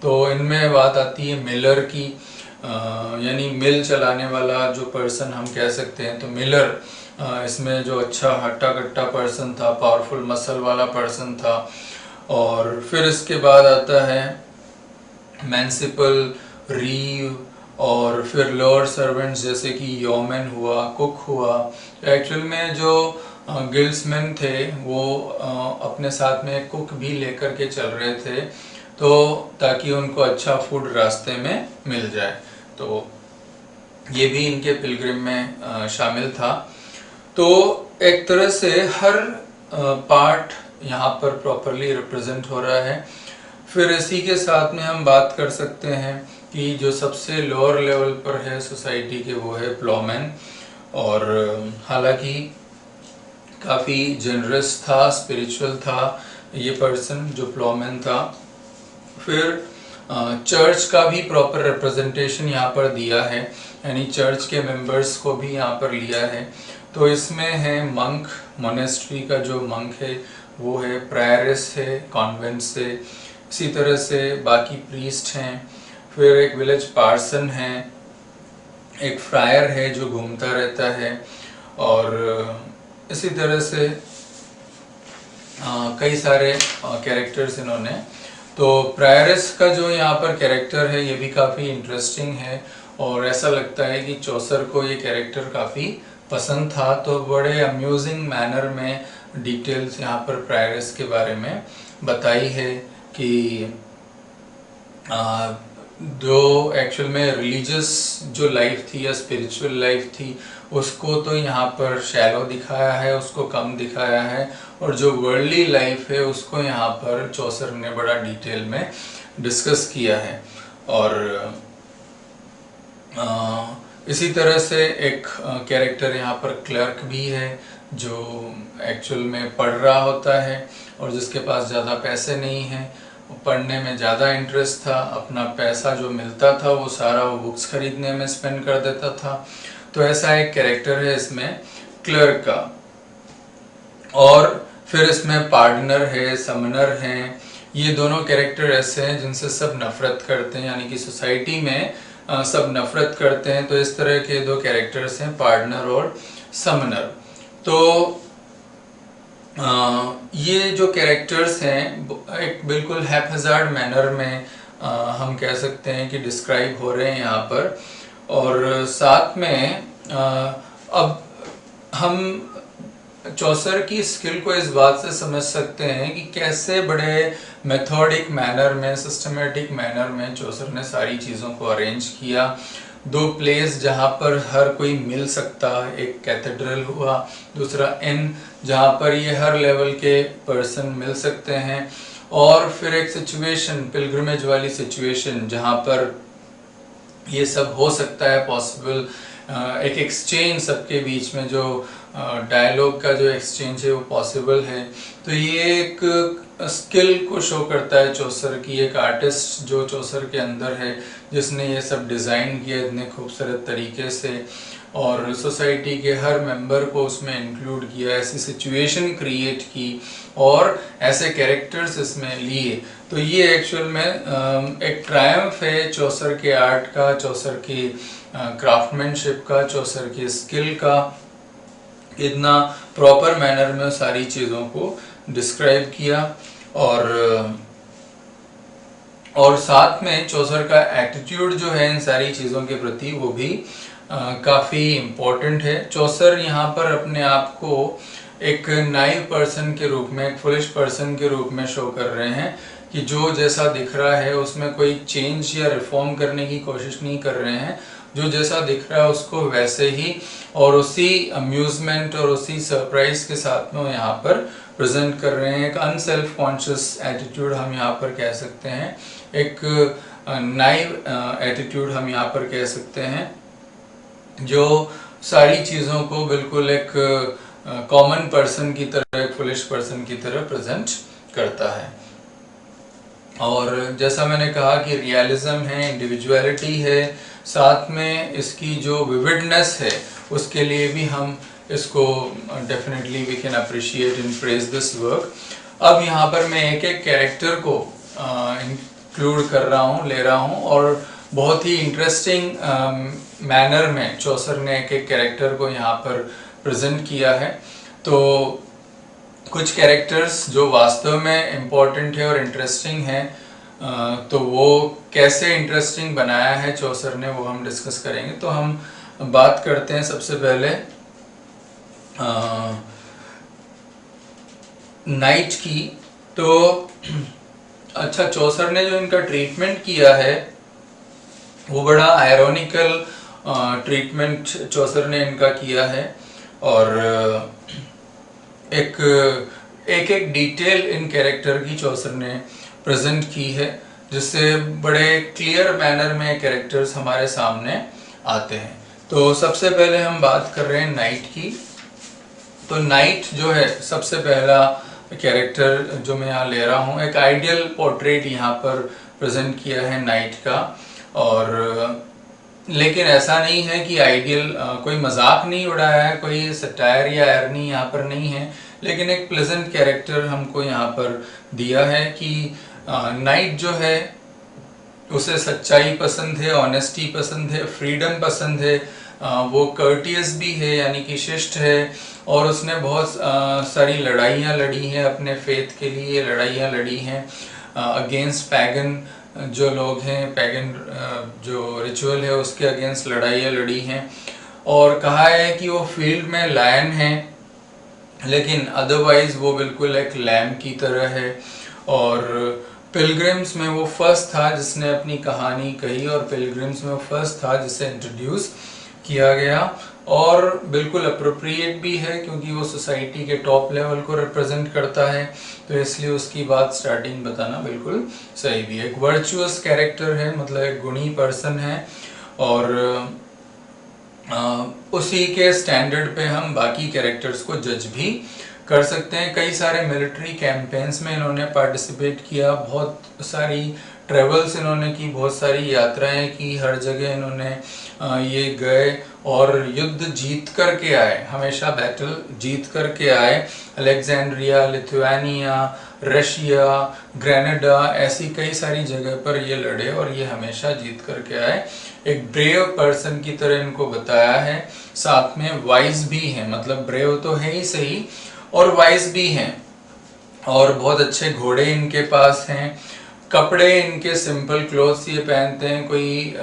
तो इनमें बात आती है मिलर की, यानी मिल चलाने वाला जो पर्सन हम कह सकते हैं, तो मिलर इसमें जो अच्छा हट्टा कट्टा पर्सन था, पावरफुल मसल वाला पर्सन था। और फिर इसके बाद आता है म्युनिसिपल, रीव, और फिर लोअर सर्वेंट्स जैसे कि योमैन हुआ, कुक हुआ। एक्चुअल में जो गिल्ड्समैन थे वो अपने साथ में कुक भी लेकर के चल रहे थे, तो ताकि उनको अच्छा फूड रास्ते में मिल जाए, तो ये भी इनके पिलग्रिम में शामिल था। तो एक तरह से हर पार्ट यहाँ पर प्रॉपरली रिप्रेजेंट हो रहा है। फिर इसी के साथ में हम बात कर सकते हैं कि जो सबसे लोअर लेवल पर है सोसाइटी के, वो है प्लॉमैन। और हालांकि काफ़ी जनरस था, स्पिरिचुअल था ये पर्सन जो प्लॉमैन था। फिर चर्च का भी प्रॉपर रिप्रेजेंटेशन यहाँ पर दिया है, यानी चर्च के मेंबर्स को भी यहाँ पर लिया है। तो इसमें है मंक, मोनेस्ट्री का जो मंक है वो है, प्रायरेस है कॉन्वेंट से, इसी तरह से बाकी प्रीस्ट हैं। फिर एक विलेज पार्सन है, एक फ्रायर है जो घूमता रहता है, और इसी तरह से कई सारे कैरेक्टर्स इन्होंने। तो प्रायरेस का जो यहाँ पर कैरेक्टर है ये भी काफ़ी इंटरेस्टिंग है, और ऐसा लगता है कि चौसर को ये कैरेक्टर काफ़ी पसंद था, तो बड़े अम्यूजिंग मैनर में डिटेल्स यहाँ पर प्रायरेस के बारे में बताई है कि जो एक्चुअल में रिलीजियस जो लाइफ थी या स्पिरिचुअल लाइफ थी उसको तो यहाँ पर शैलो दिखाया है, उसको कम दिखाया है, और जो वर्ल्डली लाइफ है उसको यहाँ पर चौसर ने बड़ा डिटेल में डिस्कस किया है। और इसी तरह से एक कैरेक्टर यहाँ पर क्लर्क भी है जो एक्चुअल में पढ़ रहा होता है और जिसके पास ज़्यादा पैसे नहीं हैं, पढ़ने में ज़्यादा इंटरेस्ट था, अपना पैसा जो मिलता था वो सारा वो बुक्स खरीदने में स्पेंड कर देता था। तो ऐसा एक कैरेक्टर है इसमें क्लर्क का। और फिर इसमें पार्टनर है, समनर हैं, ये दोनों कैरेक्टर ऐसे हैं जिनसे सब नफरत करते हैं, यानी कि सोसाइटी में सब नफरत करते हैं। तो इस तरह के दो कैरेक्टर्स हैं, पार्टनर और समनर। तो ये जो कैरेक्टर्स हैं एक बिल्कुल हैपहज़ार्ड मैनर में हम कह सकते हैं कि डिस्क्राइब हो रहे हैं यहाँ पर। और साथ में अब हम चौसर की स्किल को इस बात से समझ सकते हैं कि कैसे बड़े मेथोडिक मैनर में, सिस्टमेटिक मैनर में चौसर ने सारी चीज़ों को अरेंज किया। दो प्लेस जहाँ पर हर कोई मिल सकता, एक कैथेड्रल हुआ, दूसरा इन जहाँ पर ये हर लेवल के पर्सन मिल सकते हैं, और फिर एक सिचुएशन, पिलग्रिमेज वाली सिचुएशन जहाँ पर ये सब हो सकता है पॉसिबल, एक एक्सचेंज सबके बीच में, जो डायलॉग का जो एक्सचेंज है वो पॉसिबल है। तो ये एक स्किल को शो करता है चौसर की, एक आर्टिस्ट जो चौसर के अंदर है जिसने ये सब डिज़ाइन किया इतने खूबसूरत तरीके से, और सोसाइटी के हर मेंबर को उसमें इंक्लूड किया, ऐसी सिचुएशन क्रिएट की और ऐसे कैरेक्टर्स इसमें लिए। तो ये एक्चुअल में एक ट्रायम्फ है चौसर के आर्ट का, चौसर की क्राफ्टमैनशिप का, चौसर की स्किल का, इतना प्रॉपर मैनर में सारी चीज़ों को डिस्क्राइब किया। और साथ में चौसर का एटीट्यूड जो है इन सारी चीज़ों के प्रति वो भी काफ़ी इम्पोर्टेंट है। चौसर यहाँ पर अपने आप को एक नाइव पर्सन के रूप में, एक फुलिश पर्सन के रूप में शो कर रहे हैं कि जो जैसा दिख रहा है उसमें कोई चेंज या रिफॉर्म करने की कोशिश नहीं कर रहे हैं, जो जैसा दिख रहा है उसको वैसे ही और उसी अम्यूजमेंट और उसी सरप्राइज के साथ में वो यहाँ पर प्रेजेंट कर रहे हैं। एक अनसेल्फ कॉन्शियस एटीट्यूड हम यहाँ पर कह सकते हैं, एक नाइव एटीट्यूड हम यहाँ पर कह सकते हैं, जो सारी चीज़ों को बिल्कुल एक कॉमन पर्सन की तरह, एक फुलिश पर्सन की तरह प्रेजेंट करता है। और जैसा मैंने कहा कि रियलिज्म है, इंडिविजुअलिटी है, साथ में इसकी जो विविडनेस है उसके लिए भी हम इसको definitely we can appreciate and praise this work. अब यहाँ पर मैं एक एक कैरेक्टर को इंक्लूड कर रहा हूँ, ले रहा हूँ, और बहुत ही इंटरेस्टिंग मैनर में चौसर ने एक एक कैरेक्टर को यहाँ पर प्रेजेंट किया है। तो कुछ कैरेक्टर्स जो वास्तव में इम्पोर्टेंट है और इंटरेस्टिंग है, तो वो कैसे इंटरेस्टिंग बनाया है चौसर ने, वो हम डिस्कस करेंगे। तो हम बात करते हैं सबसे पहले नाइट की। तो अच्छा, चौसर ने जो इनका ट्रीटमेंट किया है वो बड़ा आयरॉनिकल ट्रीटमेंट चौसर ने इनका किया है, और एक एक डिटेल इन कैरेक्टर की चौसर ने प्रेजेंट की है, जिससे बड़े क्लियर मैनर में कैरेक्टर्स हमारे सामने आते हैं। तो सबसे पहले हम बात कर रहे हैं नाइट की। तो नाइट जो है सबसे पहला कैरेक्टर जो मैं यहाँ ले रहा हूँ, एक आइडियल पोर्ट्रेट यहाँ पर प्रेजेंट किया है नाइट का। और लेकिन ऐसा नहीं है कि आइडियल, कोई मजाक नहीं उड़ाया है, कोई सटायर या आयरनी यहाँ पर नहीं है, लेकिन एक प्लेजेंट कैरेक्टर हमको यहाँ पर दिया है कि नाइट जो है उसे सच्चाई पसंद है, ऑनेस्टी पसंद है, फ्रीडम पसंद है, वो कर्टियस भी है यानी कि शिष्ट है, और उसने बहुत सारी लड़ाइयाँ लड़ी हैं अपने फेथ के लिए, लड़ाइयाँ लड़ी हैं अगेंस्ट पैगन जो लोग हैं, पैगन जो रिचुअल है उसके अगेंस्ट लड़ाइयाँ लड़ी हैं। और कहा है कि वो फील्ड में लायन है, लेकिन अदरवाइज वो बिल्कुल एक लैम की तरह है। और पिलग्रिम्स में वो फर्स्ट था जिसने अपनी कहानी कही, और पिलग्रिम्स में वो फर्स्ट था जिसे इंट्रोड्यूस किया गया, और बिल्कुल अप्रोप्रिएट भी है क्योंकि वो सोसाइटी के टॉप लेवल को रिप्रेजेंट करता है, तो इसलिए उसकी बात स्टार्टिंग बताना बिल्कुल सही भी है। एक वर्चुअस कैरेक्टर है, मतलब एक गुणी पर्सन है, और उसी के स्टैंडर्ड पे हम बाकी कैरेक्टर्स को जज भी कर सकते हैं। कई सारे मिलिट्री कैंपेन्स में इन्होंने पार्टिसिपेट किया, बहुत सारी ट्रेवल्स इन्होंने की, बहुत सारी यात्राएं की, हर जगह इन्होंने ये गए और युद्ध जीत करके आए, हमेशा बैटल जीत करके आए। अलेक्जेंड्रिया, लिथुआनिया, रशिया, ग्रेनेडा, ऐसी कई सारी जगह पर ये लड़े और ये हमेशा जीत करके आए। एक ब्रेव पर्सन की तरह इनको बताया है, साथ में वाइज भी हैं, मतलब ब्रेव तो है ही सही और वाइज भी हैं, और बहुत अच्छे घोड़े इनके पास हैं। कपड़े इनके सिंपल क्लोथ्स ये पहनते हैं, कोई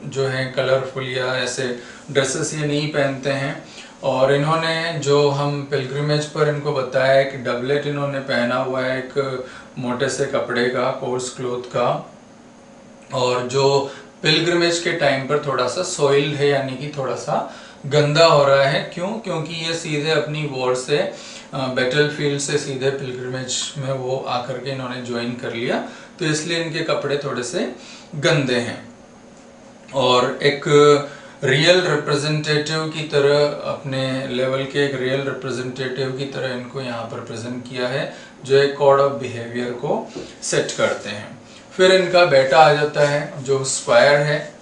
जो है कलरफुल या ऐसे ड्रेसेस ये नहीं पहनते हैं। और इन्होंने जो हम पिलग्रिमेज पर इनको बताया है कि डबलेट इन्होंने पहना हुआ है, एक मोटे से कपड़े का, कोर्स क्लोथ का, और जो पिलग्रिमेज के टाइम पर थोड़ा सा सोइल्ड है यानी कि थोड़ा सा गंदा हो रहा है। क्यों? क्योंकि ये सीधे अपनी वॉर से, बैटल फील्ड से सीधे पिलग्रिमेज में वो आकर के इन्होंने ज्वाइन कर लिया, तो इसलिए इनके कपड़े थोड़े से गंदे हैं। और एक रियल रिप्रेजेंटेटिव की तरह, अपने लेवल के एक रियल रिप्रेजेंटेटिव की तरह इनको यहाँ पर प्रेजेंट किया है, जो एक कोड ऑफ बिहेवियर को सेट करते हैं। फिर इनका बेटा आ जाता है जो स्क्वायर है,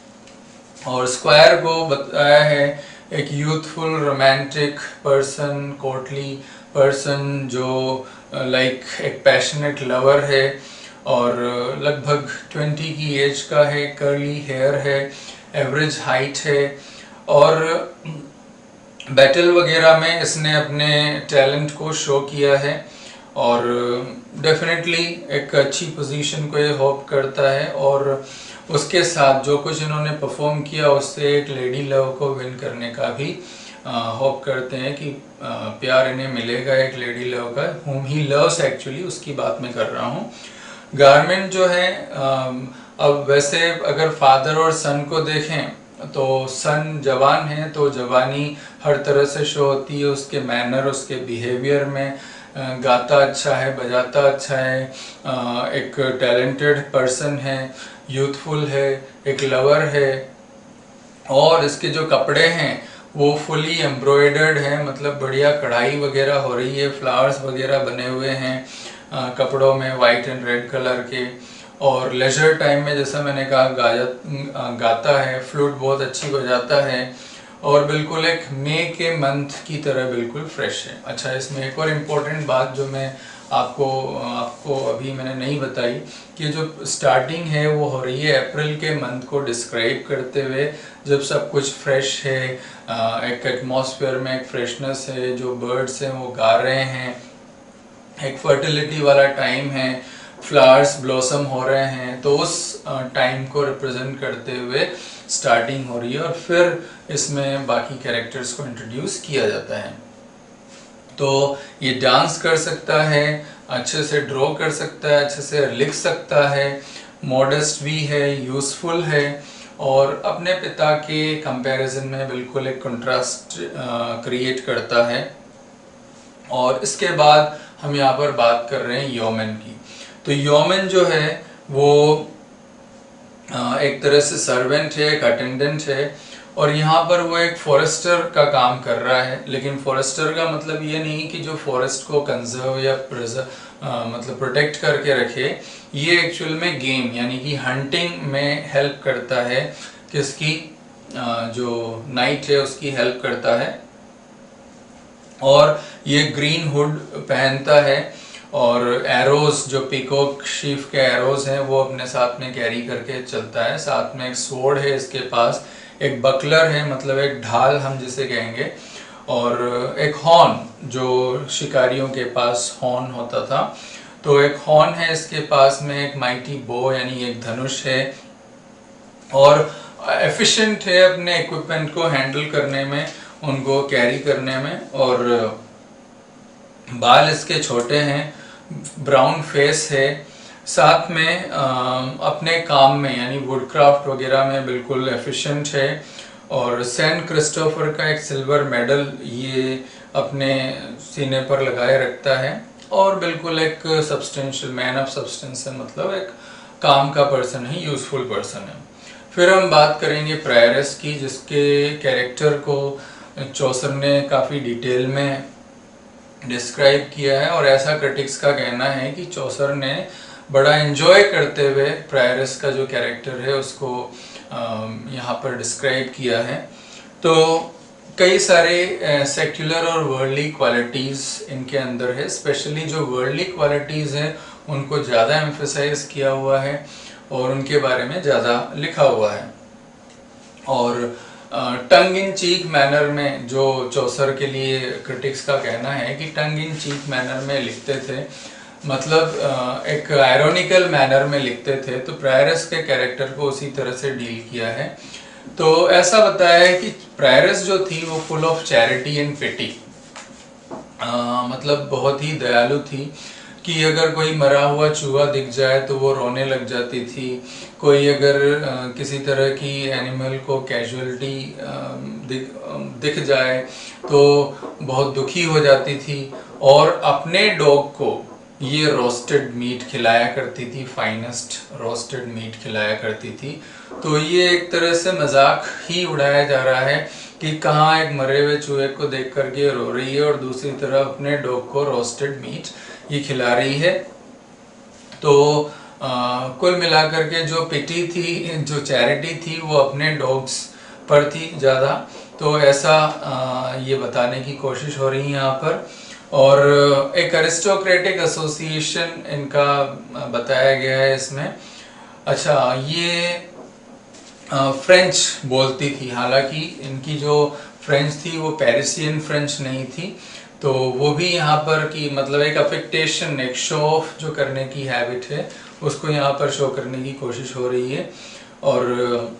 और स्क्वायर को बताया है एक youthful romantic person, courtly person, जो लाइक एक पैशनेट लवर है, और लगभग 20 की एज का है, कर्ली हेयर है, एवरेज हाइट है, और बैटल वगैरह में इसने अपने टैलेंट को शो किया है, और डेफिनेटली एक अच्छी पोजीशन को ये होप करता है। और उसके साथ जो कुछ इन्होंने परफॉर्म किया उससे एक लेडी लव को विन करने का भी होप करते हैं कि प्यार इन्हें मिलेगा एक लेडी लव का, whom he loves एक्चुअली, उसकी बात मैं कर रहा हूँ। गारमेंट जो है, अब वैसे अगर फादर और सन को देखें तो सन जवान है तो जवानी हर तरह से शो होती है, उसके मैनर, उसके बिहेवियर में। गाता अच्छा है, बजाता अच्छा है, एक टैलेंटेड पर्सन है, यूथफुल है, एक लवर है। और इसके जो कपड़े हैं वो फुली एम्ब्रॉयडर्ड है, मतलब बढ़िया कढ़ाई वगैरह हो रही है, फ्लावर्स वगैरह बने हुए हैं कपड़ों में, वाइट एंड रेड कलर के। और लेजर टाइम में जैसा मैंने कहा गाता है, फ्लूट बहुत अच्छी बजाता है, और बिल्कुल एक मई के मंथ की तरह बिल्कुल फ्रेश है। अच्छा, इसमें एक और इम्पोर्टेंट बात जो मैं आपको अभी मैंने नहीं बताई, कि जो स्टार्टिंग है वो हो रही है अप्रैल के मंथ को डिस्क्राइब करते हुए, जब सब कुछ फ्रेश है, एक एटमॉस्फेयर में एक फ्रेशनेस है, जो बर्ड्स हैं वो गा रहे हैं, एक फर्टिलिटी वाला टाइम है, फ्लावर्स ब्लॉसम हो रहे हैं, तो उस टाइम को रिप्रेजेंट करते हुए स्टार्टिंग हो रही है, और फिर इसमें बाकी कैरेक्टर्स को इंट्रोड्यूस किया जाता है। तो ये डांस कर सकता है, अच्छे से ड्रॉ कर सकता है, अच्छे से लिख सकता है, मॉडेस्ट भी है, यूज़फुल है, और अपने पिता के कंपैरिजन में बिल्कुल एक कंट्रास्ट क्रिएट करता है। और इसके बाद हम यहाँ पर बात कर रहे हैं यौमन की। तो यौमन जो है वो एक तरह से सर्वेंट है, एक अटेंडेंट है, और यहाँ पर वो एक फॉरेस्टर का काम कर रहा है। लेकिन फॉरेस्टर का मतलब ये नहीं कि जो फॉरेस्ट को कंजर्व या मतलब प्रोटेक्ट करके रखे, ये एक्चुअल में गेम यानी कि हंटिंग में हेल्प करता है। किसकी? जो नाइट है उसकी हेल्प करता है। और ये ग्रीन हुड पहनता है, और एरोज, जो पीकॉक शीफ के एरोज हैं वो अपने साथ में कैरी करके चलता है। साथ में एक स्वॉर्ड है इसके पास, एक बकलर है, मतलब एक ढाल हम जिसे कहेंगे, और एक हॉर्न, जो शिकारियों के पास हॉर्न होता था, तो एक हॉर्न है इसके पास में, एक माइटी बो यानी एक धनुष है, और एफिशिएंट है अपने इक्विपमेंट को हैंडल करने में, उनको कैरी करने में। और बाल इसके छोटे हैं, ब्राउन फेस है, साथ में अपने काम में यानी वुडक्राफ्ट वगैरह में बिल्कुल एफिशिएंट है। और सेंट क्रिस्टोफर का एक सिल्वर मेडल ये अपने सीने पर लगाए रखता है, और बिल्कुल एक सब्सटेंशियल मैन ऑफ सब्सटेंस है, मतलब एक काम का पर्सन है, यूजफुल पर्सन है। फिर हम बात करेंगे प्रायरस की, जिसके कैरेक्टर को चौसर ने काफ़ी डिटेल में डिस्क्राइब किया है, और ऐसा क्रिटिक्स का कहना है कि चौसर ने बड़ा एंजॉय करते हुए प्रायरस का जो कैरेक्टर है उसको यहाँ पर डिस्क्राइब किया है। तो कई सारे सेक्युलर और वर्ल्डली क्वालिटीज़ इनके अंदर है, स्पेशली जो वर्ल्डली क्वालिटीज़ हैं उनको ज़्यादा एम्फेसाइज किया हुआ है, और उनके बारे में ज़्यादा लिखा हुआ है। और टंग इन चीक मैनर में, जो चौसर के लिए क्रिटिक्स का कहना है कि टंग इन चीक मैनर में लिखते थे, मतलब एक आयरोनिकल मैनर में लिखते थे, तो प्रायरस के कैरेक्टर को उसी तरह से डील किया है। तो ऐसा बताया है कि प्रायरस जो थी वो फुल ऑफ चैरिटी एंड पिटी, मतलब बहुत ही दयालु थी, कि अगर कोई मरा हुआ चूहा दिख जाए तो वो रोने लग जाती थी, कोई अगर किसी तरह की एनिमल को कैजुअलिटी दिख जाए तो बहुत दुखी हो जाती थी, और अपने डॉग को ये रोस्टेड मीट खिलाया करती थी, फाइनेस्ट रोस्टेड मीट खिलाया करती थी। तो ये एक तरह से मजाक ही उड़ाया जा रहा है कि कहाँ एक मरे हुए चूहे को देख करके रो रही है, और दूसरी तरफ अपने डॉग को रोस्टेड मीट ये खिला रही है। तो कुल मिलाकर के जो पिटी थी, जो चैरिटी थी, वो अपने डॉग्स पर थी ज़्यादा। तो ऐसा ये बताने की कोशिश हो रही है यहाँ पर। और एक अरिस्टोक्रेटिक एसोसिएशन इनका बताया गया है इसमें। अच्छा, ये फ्रेंच बोलती थी, हालांकि इनकी जो फ्रेंच थी वो पेरिसियन फ्रेंच नहीं थी, तो वो भी यहाँ पर की मतलब एक अफेक्टेशन, एक शो ऑफ जो करने की हैबिट है उसको यहाँ पर शो करने की कोशिश हो रही है। और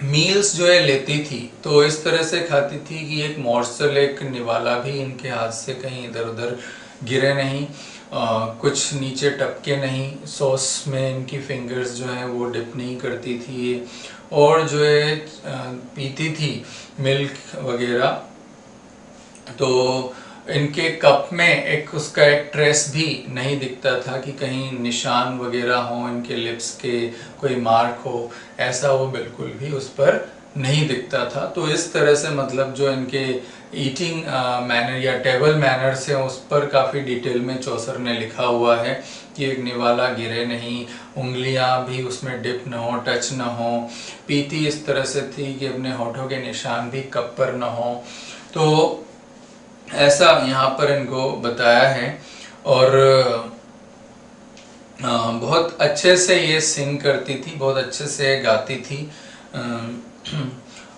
मील्स जो है लेती थी तो इस तरह से खाती थी कि एक मॉर्सल, एक निवाला भी इनके हाथ से कहीं इधर उधर गिरे नहीं, कुछ नीचे टपके नहीं, सॉस में इनकी फिंगर्स जो है वो डिप नहीं करती थी ये, और जो है पीती थी मिल्क वगैरह। तो इनके कप में एक उसका एक ट्रेस भी नहीं दिखता था कि कहीं निशान वगैरह हो इनके लिप्स के, कोई मार्क हो, ऐसा वो बिल्कुल भी उस पर नहीं दिखता था। तो इस तरह से मतलब जो इनके ईटिंग मैनर या टेबल मैनर्स हैं उस पर काफ़ी डिटेल में चौसर ने लिखा हुआ है कि एक निवाला गिरे नहीं, उंगलियां भी उसमें डिप न हो, टच न हो, पीती इस तरह से थी कि अपने होठों के निशान भी कप पर न हो। तो ऐसा यहाँ पर इनको बताया है। और बहुत अच्छे से ये सिंग करती थी, बहुत अच्छे से गाती थी।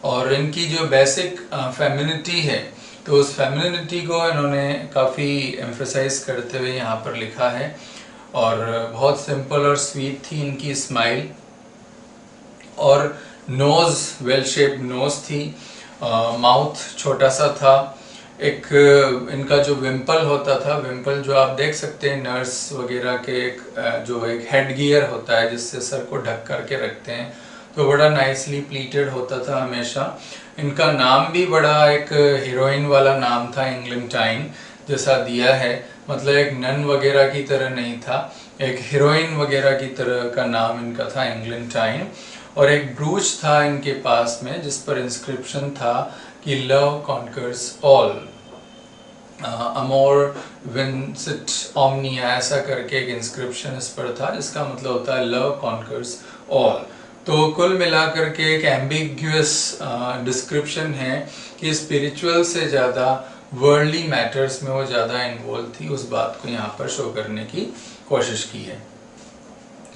और इनकी जो बेसिक फेमिनिटी है, तो उस फेमिनिटी को इन्होंने काफ़ी एम्फसाइज करते हुए यहाँ पर लिखा है। और बहुत सिंपल और स्वीट थी इनकी स्माइल, और नोज़ वेल शेप्ड नोज़ थी, माउथ छोटा सा था, एक इनका जो विम्पल होता था, विम्पल जो आप देख सकते हैं नर्स वगैरह के जो एक हेड गियर होता है जिससे सर को ढक करके रखते हैं, तो बड़ा नाइसली प्लीटेड होता था हमेशा। इनका नाम भी बड़ा एक हीरोइन वाला नाम था, इंग्लेंटाइन जैसा दिया है, मतलब एक नन वगैरह की तरह नहीं था, एक हीरोइन वगैरह की तरह का नाम इनका था, इंग्लेंटाइन। और एक ब्रूच था इनके पास में जिस पर इंस्क्रिप्शन था कि लव कॉन्कर्स ऑल, अमोर विंसिट ओमनिया, ऐसा करके एक इंस्क्रिप्शन इस पर था जिसका मतलब होता है लव कॉन्कर्स ऑल। तो कुल मिलाकर के एक एम्बिग्यूअस डिस्क्रिप्शन है कि स्पिरिचुअल से ज़्यादा वर्ल्डली मैटर्स में वो ज़्यादा इन्वॉल्व थी, उस बात को यहाँ पर शो करने की कोशिश की है।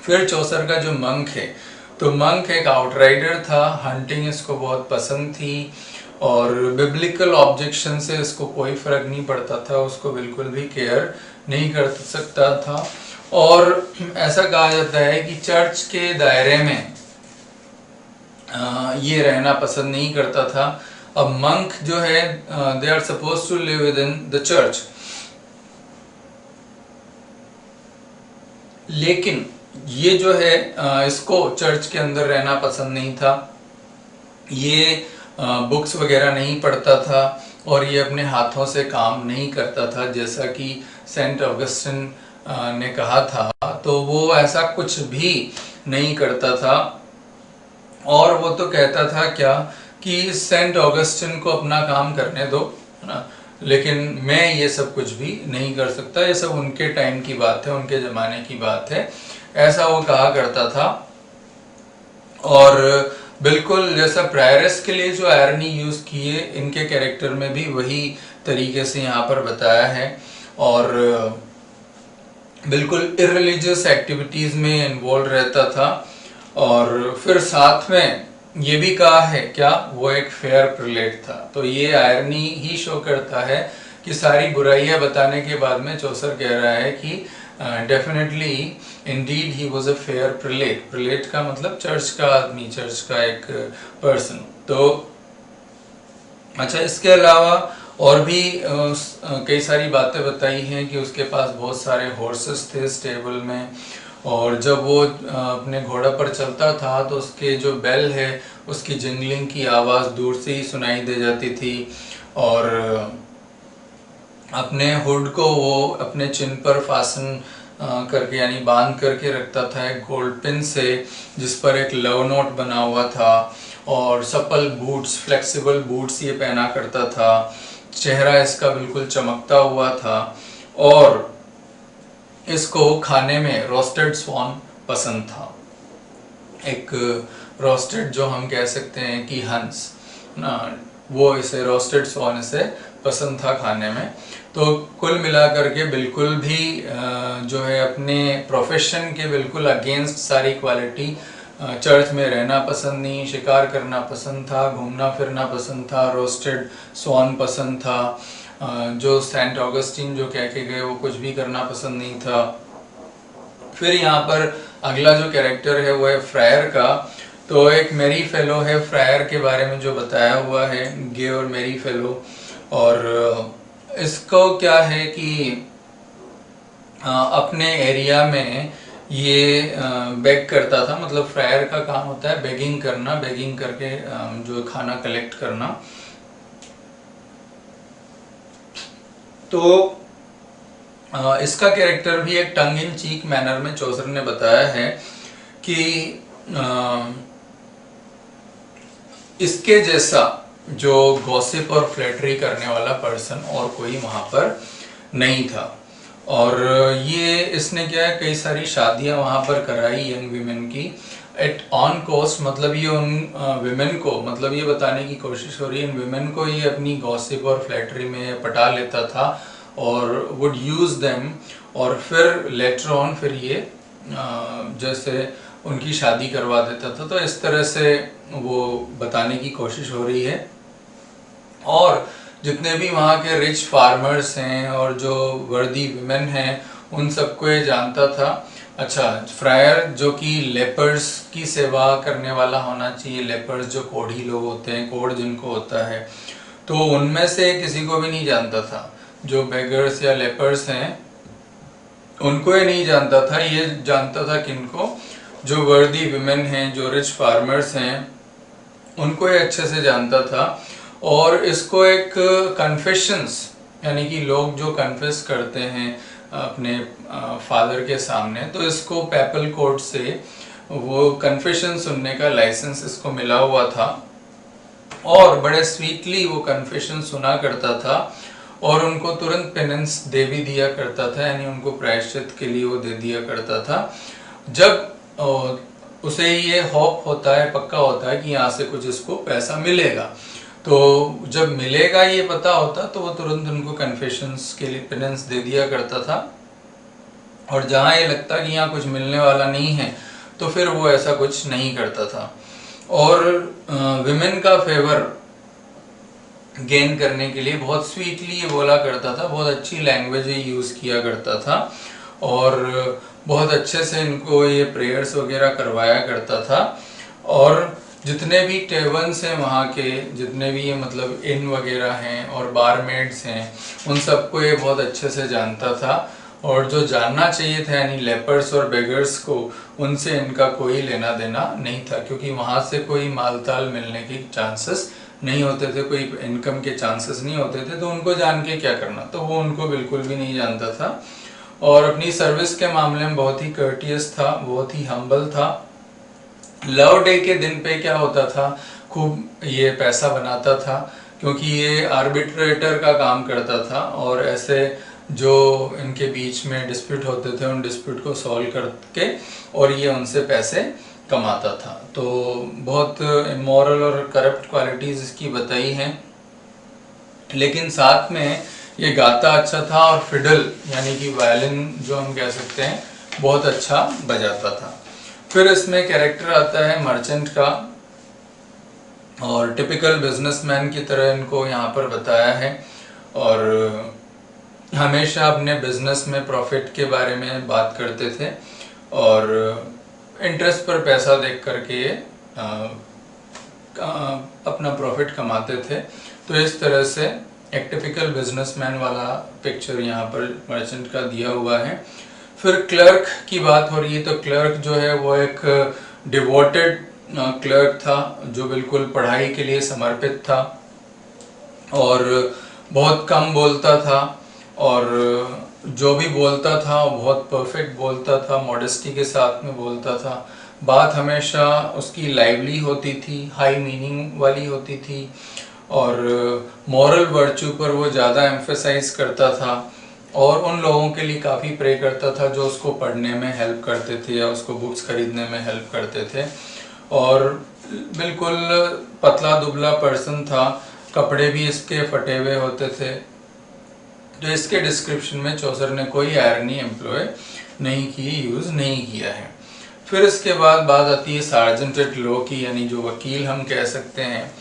फिर चौसर का जो मंक है, तो मंक एक आउटराइडर था, हंटिंग इसको बहुत पसंद थी, और बिब्लिकल ऑब्जेक्शन से इसको कोई फर्क नहीं पड़ता था, उसको बिल्कुल भी केयर नहीं कर सकता था। और ऐसा कहा जाता है कि चर्च के दायरे में ये रहना पसंद नहीं करता था। अब मंक जो है they are suppose to live within the church, लेकिन ये जो है इसको चर्च के अंदर रहना पसंद नहीं था, ये बुक्स वगैरह नहीं पढ़ता था, और ये अपने हाथों से काम नहीं करता था जैसा कि सेंट ऑगस्टिन ने कहा था। तो वो ऐसा कुछ भी नहीं करता था, और वो तो कहता था क्या कि सेंट ऑगस्टिन को अपना काम करने दो, है ना, लेकिन मैं ये सब कुछ भी नहीं कर सकता, ये सब उनके टाइम की बात है, उनके ज़माने की बात है, ऐसा वो कहा करता था। और बिल्कुल जैसा प्रायरस के लिए जो आयरनी यूज़ किए, इनके कैरेक्टर में भी वही तरीके से यहाँ पर बताया है। और बिल्कुल इररिलीजियस एक्टिविटीज़ में इन्वॉल्व रहता था। और फिर साथ में ये भी कहा है क्या, वो एक फेयर प्रिलेट था। तो ये आयरनी ही शो करता है कि सारी बुराइयां बताने के बाद में चौसर कह रहा है कि definitely indeed he was a fair prelate. Prelate का मतलब चर्च का आदमी, चर्च का एक पर्सन। तो अच्छा, इसके अलावा और भी कई सारी बातें बताई हैं कि उसके पास बहुत सारे हॉर्सेस थे स्टेबल में, और जब वो अपने घोड़ा पर चलता था तो उसके जो बेल है उसकी जिंगलिंग की आवाज़ दूर से ही सुनाई दे जाती थी। और अपने हुड को वो अपने चिन पर फासन करके यानी बांध करके रखता था एक गोल्ड पिन से, जिस पर एक लव नोट बना हुआ था। और सपल बूट्स, फ्लेक्सिबल बूट्स ये पहना करता था। चेहरा इसका बिल्कुल चमकता हुआ था, और इसको खाने में रोस्टेड स्वान पसंद था। एक रोस्टेड जो हम कह सकते हैं कि हंस ना, वो इसे रोस्टेड स्वान इसे पसंद था खाने में। तो कुल मिलाकर के बिल्कुल भी जो है अपने प्रोफेशन के बिल्कुल अगेंस्ट सारी क्वालिटी, चर्च में रहना पसंद नहीं, शिकार करना पसंद था, घूमना फिरना पसंद था, रोस्टेड स्वान पसंद था, जो सेंट ऑगस्टीन जो कह के गए वो कुछ भी करना पसंद नहीं था। फिर यहाँ पर अगला जो कैरेक्टर है वो है फ्रायर का। तो एक मेरी फेलो है, फ्रायर के बारे में जो बताया हुआ है, गे और मेरी फेलो। और इसको क्या है कि अपने एरिया में ये बेग करता था। मतलब फ्रायर का काम होता है बेगिंग करना, बेगिंग करके जो खाना कलेक्ट करना। तो इसका कैरेक्टर भी एक टंग इन चीक मैनर में चौसर ने बताया है कि इसके जैसा जो गॉसिप और फ्लैटरी करने वाला पर्सन और कोई वहां पर नहीं था। और ये इसने क्या है, कई सारी शादियां वहां पर कराई यंग वीमेन की एट ऑन कॉस्ट। मतलब ये उन विमेन को, मतलब ये बताने की कोशिश हो रही है इन विमेन को, ये अपनी गॉसिप और फ्लैटरी में पटा लेता था और वुड यूज देम। और फिर लेटर ऑन फिर ये जैसे उनकी शादी करवा देता था। तो इस तरह से वो बताने की कोशिश हो रही है। और जितने भी वहाँ के रिच फार्मर्स हैं और जो वर्दी विमेन हैं उन सबको ये जानता था। अच्छा, फ्रायर जो कि लेपर्स की सेवा करने वाला होना चाहिए। लेपर्स जो कोढ़ी लोग होते हैं, कोढ़ जिनको होता है, तो उनमें से किसी को भी नहीं जानता था। जो बेगर्स या लेपर्स हैं उनको ये नहीं जानता था। ये जानता था किनको, जो वर्दी विमेन हैं, जो रिच फार्मर्स हैं, उनको ये अच्छे से जानता था। और इसको एक कन्फेशंस, यानी कि लोग जो कन्फेस करते हैं अपने फादर के सामने, तो इसको पेपल कोर्ट से वो कन्फेशन सुनने का लाइसेंस इसको मिला हुआ था। और बड़े स्वीटली वो कन्फेशन सुना करता था और उनको तुरंत पेनेंस दे भी दिया करता था, यानी उनको प्रायश्चित के लिए वो दे दिया करता था। जब उसे ये होप होता है, पक्का होता है कि यहाँ से कुछ इसको पैसा मिलेगा, तो जब मिलेगा ये पता होता तो वो तुरंत उनको कन्फेशंस के लिए पेनेंस दे दिया करता था। और जहाँ ये लगता कि यहाँ कुछ मिलने वाला नहीं है तो फिर वो ऐसा कुछ नहीं करता था। और विमेन का फेवर गेन करने के लिए बहुत स्वीटली ये बोला करता था, बहुत अच्छी लैंग्वेज ये यूज़ किया करता था और बहुत अच्छे से इनको ये प्रेयर्स वगैरह करवाया करता था। और जितने भी टेवर्न्स हैं वहाँ के, जितने भी ये मतलब इन वगैरह हैं और बारमेड्स हैं, उन सबको ये बहुत अच्छे से जानता था। और जो जानना चाहिए था, यानी लेपर्स और बेगर्स को, उनसे इनका कोई लेना देना नहीं था, क्योंकि वहाँ से कोई मालताल मिलने के चांसेस नहीं होते थे, कोई इनकम के चांसेस नहीं होते थे। तो उनको जान के क्या करना, तो वो उनको बिल्कुल भी नहीं जानता था। और अपनी सर्विस के मामले में बहुत ही कर्टियस था, बहुत ही हम्बल था। लव डे के दिन पे क्या होता था, खूब ये पैसा बनाता था, क्योंकि ये आर्बिट्रेटर का काम करता था और ऐसे जो इनके बीच में डिस्प्यूट होते थे उन डिस्प्यूट को सॉल्व करके और ये उनसे पैसे कमाता था। तो बहुत इमोरल और करप्ट क्वालिटीज इसकी बताई हैं, लेकिन साथ में ये गाता अच्छा था और फिडल यानी कि वायलिन जो हम कह सकते हैं बहुत अच्छा बजाता था। फिर इसमें कैरेक्टर आता है मर्चेंट का, और टिपिकल बिजनेसमैन की तरह इनको यहाँ पर बताया है और हमेशा अपने बिजनेस में प्रॉफिट के बारे में बात करते थे और इंटरेस्ट पर पैसा देख करके ये अपना प्रॉफिट कमाते थे। तो इस तरह से एक टिपिकल बिजनेसमैन वाला पिक्चर यहाँ पर मर्चेंट का दिया हुआ है। फिर क्लर्क की बात हो रही है, तो क्लर्क जो है वो एक डिवोटेड क्लर्क था जो बिल्कुल पढ़ाई के लिए समर्पित था और बहुत कम बोलता था, और जो भी बोलता था वो बहुत परफेक्ट बोलता था, मॉडेस्टी के साथ में बोलता था। बात हमेशा उसकी लाइवली होती थी, हाई मीनिंग वाली होती थी और मॉरल वर्च्यू पर वो ज़्यादा एम्फेसाइज करता था और उन लोगों के लिए काफ़ी प्रे करता था जो उसको पढ़ने में हेल्प करते थे या उसको बुक्स खरीदने में हेल्प करते थे। और बिल्कुल पतला दुबला पर्सन था, कपड़े भी इसके फटे हुए होते थे। तो इसके डिस्क्रिप्शन में चौसर ने कोई आयरनी एम्प्लॉय नहीं की, यूज़ नहीं किया है। फिर इसके बाद बात आती है सार्जेंट एट लॉ की, यानी जो वकील हम कह सकते हैं।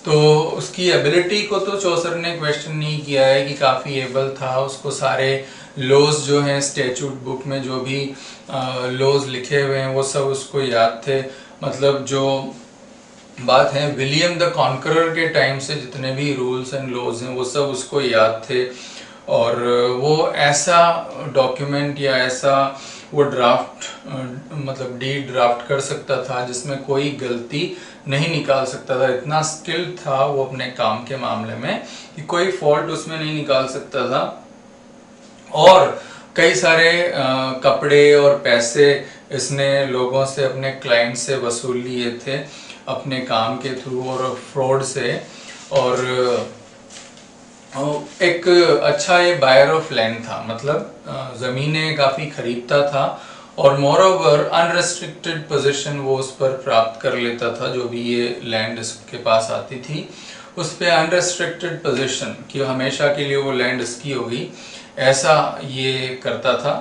तो उसकी एबिलिटी को तो चौसर ने क्वेश्चन नहीं किया है कि काफ़ी एबल था, उसको सारे लॉज जो हैं स्टैट्यूट बुक में जो भी लॉज लिखे हुए हैं वो सब उसको याद थे। मतलब जो बात है विलियम द कॉन्करर के टाइम से जितने भी रूल्स एंड लॉज हैं वो सब उसको याद थे। और वो ऐसा डॉक्यूमेंट या ऐसा वो ड्राफ्ट मतलब डीड ड्राफ्ट कर सकता था जिसमें कोई गलती नहीं निकाल सकता था। इतना स्किल्ड था वो अपने काम के मामले में कि कोई फॉल्ट उसमें नहीं निकाल सकता था। और कई सारे कपड़े और पैसे इसने लोगों से, अपने क्लाइंट से वसूल लिए थे अपने काम के थ्रू और फ्रॉड से। और एक अच्छा ये बायर ऑफ लैंड था, मतलब ज़मीनें काफ़ी खरीदता था और मोर ओवर अनरेस्ट्रिक्टेड पोजीशन वो उस पर प्राप्त कर लेता था। जो भी ये लैंड इसके पास आती थी उस पर अनरेस्ट्रिक्टेड पोजीशन कि हमेशा के लिए वो लैंड इसकी होगी, ऐसा ये करता था।